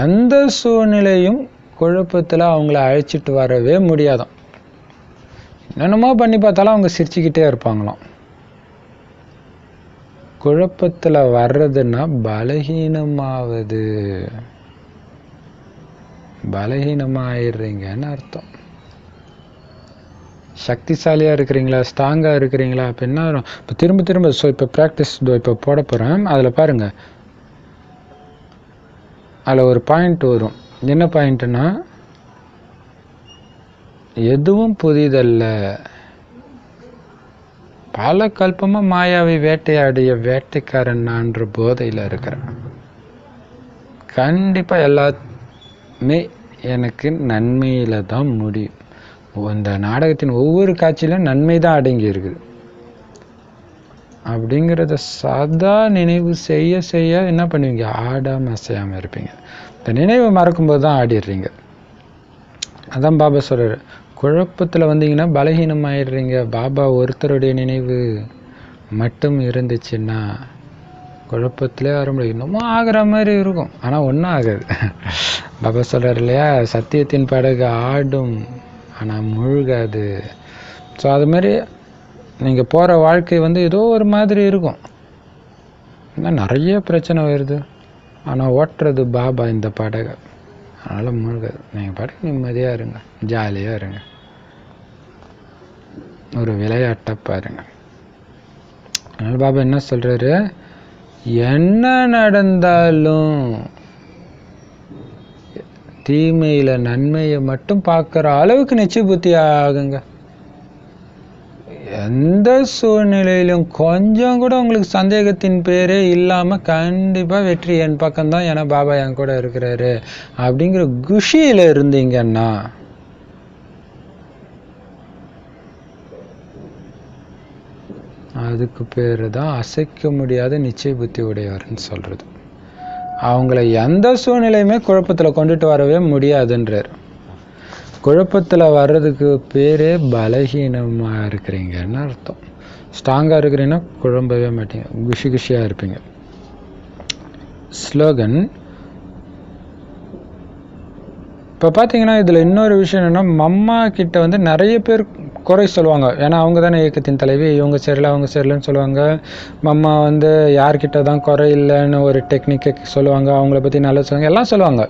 எந்த சூழ்நிலையும் குழப்பத்தில் அவங்கள அழைச்சிட்டு வரவே முடியாதான். என்னென்னமோ பண்ணி பார்த்தாலும் அவங்க சிரிச்சுக்கிட்டே இருப்பாங்களாம். குழப்பத்தில் வர்றதுன்னா பலகீனமாவது, பலகீனமாயிடுறீங்கன்னு அர்த்தம். சக்திசாலியாக இருக்கிறீங்களா, ஸ்ட்ராங்காக இருக்கிறீங்களா? அப்போ என்ன வரும்? இப்போ திரும்ப திரும்ப இப்போ ப்ராக்டிஸ் இப்போ போட போகிறேன். அதில் பாருங்கள், அதில் ஒரு பாயிண்ட் வரும். என்ன பாயிண்ட்டுன்னா, எதுவும் புதிதல்ல, பல கல்பமாக மாயாவை வேட்டையாடிய வேட்டைக்காரன் நான்ற போதையில் இருக்கிறேன். கண்டிப்பாக எல்லாமே எனக்கு நன்மையில் தான் முடியும். இந்த நாடகத்தின் ஒவ்வொரு காட்சியிலும் நன்மை தான் அடங்கி இருக்குது அப்படிங்கிறத சதா நினைவு செய்ய செய்ய என்ன பண்ணுவீங்க? ஆடாமல் அசையாமல் இருப்பீங்க. இந்த நினைவை மறக்கும்போது தான் ஆடிடுறீங்க. அதான் பாபா சொல்கிறார், குழப்பத்தில் வந்தீங்கன்னா பலகீனம் ஆயிடுறீங்க. பாபா ஒருத்தருடைய நினைவு மட்டும் இருந்துச்சுன்னா குழப்பத்திலே வர முடியும். இன்னமும் ஆகிற மாதிரி இருக்கும், ஆனால் ஒன்றும் ஆகாது. பாபா சொல்கிறார் இல்லையா, சத்தியத்தின் படகு ஆடும் ஆனால் முழுகாது. ஸோ அது மாதிரி நீங்கள் போகிற வாழ்க்கை ஏதோ ஒரு மாதிரி இருக்கும். இன்னும் நிறைய பிரச்சனை வருது, ஆனால் ஓட்டுறது பாபா இந்த படகை. அதனால் முழுகாது. நீங்கள் படகு நிம்மதியாக இருங்க, ஜாலியாக இருங்க, ஒரு விளையாட்டை பாருங்க. அதனால் பாபா என்ன சொல்கிறாரு, என்ன நடந்தாலும் தீமையில் நன்மையை மட்டும் பார்க்குற அளவுக்கு நிச்சய புத்தி ஆகுங்க. எந்த சூழ்நிலையிலும் கொஞ்சம் கூட உங்களுக்கு சந்தேகத்தின் பேரே இல்லாமல் கண்டிப்பாக வெற்றி என் பக்கம்தான், ஏன்னா பாபா என் கூட இருக்கிறாரு அப்படிங்கிற குஷியில் இருந்தீங்கன்னா அதுக்கு பேர் தான் அசைக்க முடியாத நிச்சய புத்தி உடையவர்னு சொல்கிறது. அவங்கள எந்த சூழ்நிலையுமே குழப்பத்தில் கொண்டுட்டு வரவே முடியாதுன்றார். குழப்பத்தில் வர்றதுக்கு பேரே பலகீனமாக இருக்கிறீங்கன்னு அர்த்தம். ஸ்ட்ராங்காக இருக்கிறீங்கன்னா குழம்பவே மாட்டீங்க, குஷி குஷியாக இருப்பீங்க. ஸ்லோகன். இப்போ பார்த்தீங்கன்னா இதில் இன்னொரு விஷயம் என்னென்னா, மம்மா கிட்ட நிறைய பேர் குறை சொல்லுவாங்க. ஏன்னா அவங்க தானே இயக்கத்தின் தலைவி, இவங்க சரியில்லை அவங்க சரியில்லைன்னு சொல்லுவாங்க. மம்மா யார்கிட்ட தான் குறை இல்லைன்னு ஒரு டெக்னிக்கை சொல்லுவாங்க, அவங்கள பற்றி நல்லா சொல்லுவாங்க, எல்லாம் சொல்லுவாங்க.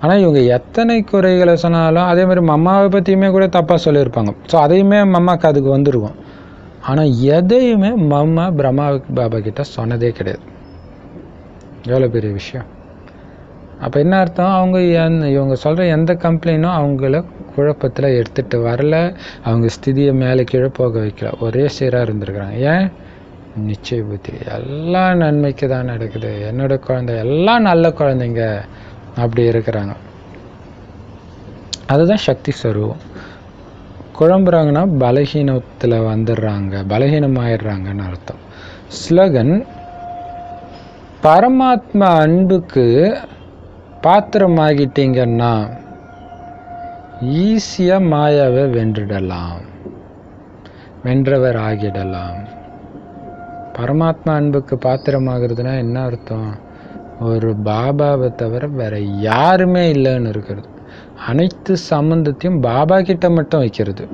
ஆனால் இவங்க எத்தனை குறைகளை சொன்னாலும் அதே மாதிரி மம்மாவை பற்றியுமே கூட தப்பாக சொல்லியிருப்பாங்க. ஸோ அதையுமே மம்மாவுக்கு அதுக்கு வந்துருக்கும். ஆனால் எதையுமே மம்மா பிரம்மா பாபா கிட்ட சொன்னதே கிடையாது. எவ்வளோ பெரிய விஷயம். அப்போ என்ன அர்த்தம், இவங்க சொல்கிற எந்த கம்ப்ளைண்ட்டும் அவங்கள குழப்பத்தில் எடுத்துகிட்டு வரல, அவங்க ஸ்திதியை மேலே கீழே போக வைக்கல, ஒரே சீராக இருந்திருக்கிறாங்க. ஏன்? நிச்சய புத்தி. எல்லாம் நன்மைக்கு தான் நடக்குது, என்னோட குழந்தை எல்லாம் நல்ல குழந்தைங்க அப்படி இருக்கிறாங்க. அதுதான் சக்தி ஸ்வரூபம். குழம்புறாங்கன்னா பலகீனத்தில் வந்துடுறாங்க, பலகீனமாயிடுறாங்கன்னு அர்த்தம். ஸ்லோகன். பரமாத்மா அன்புக்கு பாத்திரமாகிட்டீங்கன்னா ஈஸியாக மாயாவை வென்றுடலாம், வென்றவர் ஆகிடலாம். பரமாத்மா அன்புக்கு பாத்திரமாகிறதுனா என்ன அர்த்தம்? ஒரு பாபாவை தவிர வேற யாருமே இல்லைன்னு இருக்கிறது. அனைத்து சம்பந்தத்தையும் பாபா கிட்ட மட்டும் வைக்கிறது,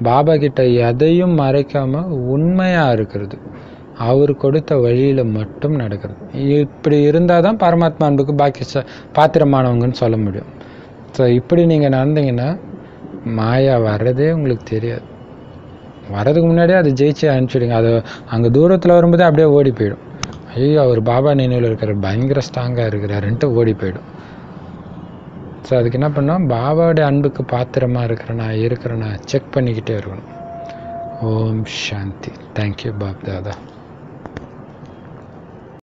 பாபா கிட்ட எதையும் மறைக்காம உண்மையாக இருக்கிறது, அவர் கொடுத்த வழியில் மட்டும் நடக்கிறது. இப்படி இருந்தால் தான் பரமாத்மா அன்புக்கு பாத்திரமானவங்கன்னு சொல்ல முடியும். ஸோ இப்படி நீங்கள் நடந்தீங்கன்னா மாயா வர்றதே உங்களுக்கு தெரியாது. வர்றதுக்கு முன்னாடியே அது ஜெயிச்சு அனுப்பிச்சிடுங்க. அது அங்கே தூரத்தில் வரும்போதே அப்படியே ஓடி போயிடும். ஐயோ அவர் பாபா நினைவில் இருக்கிற பயங்கர ஸ்ட்ராங்காக இருக்கிறாருன்ட்டு ஓடி போயிடும். ஸோ அதுக்கு என்ன பண்ணோம், பாபாவுடைய அன்புக்கு பாத்திரமாக இருக்கிறேனா செக் பண்ணிக்கிட்டே இருக்கணும். ஓம் சாந்தி. தேங்க்யூ பாப் தாதா.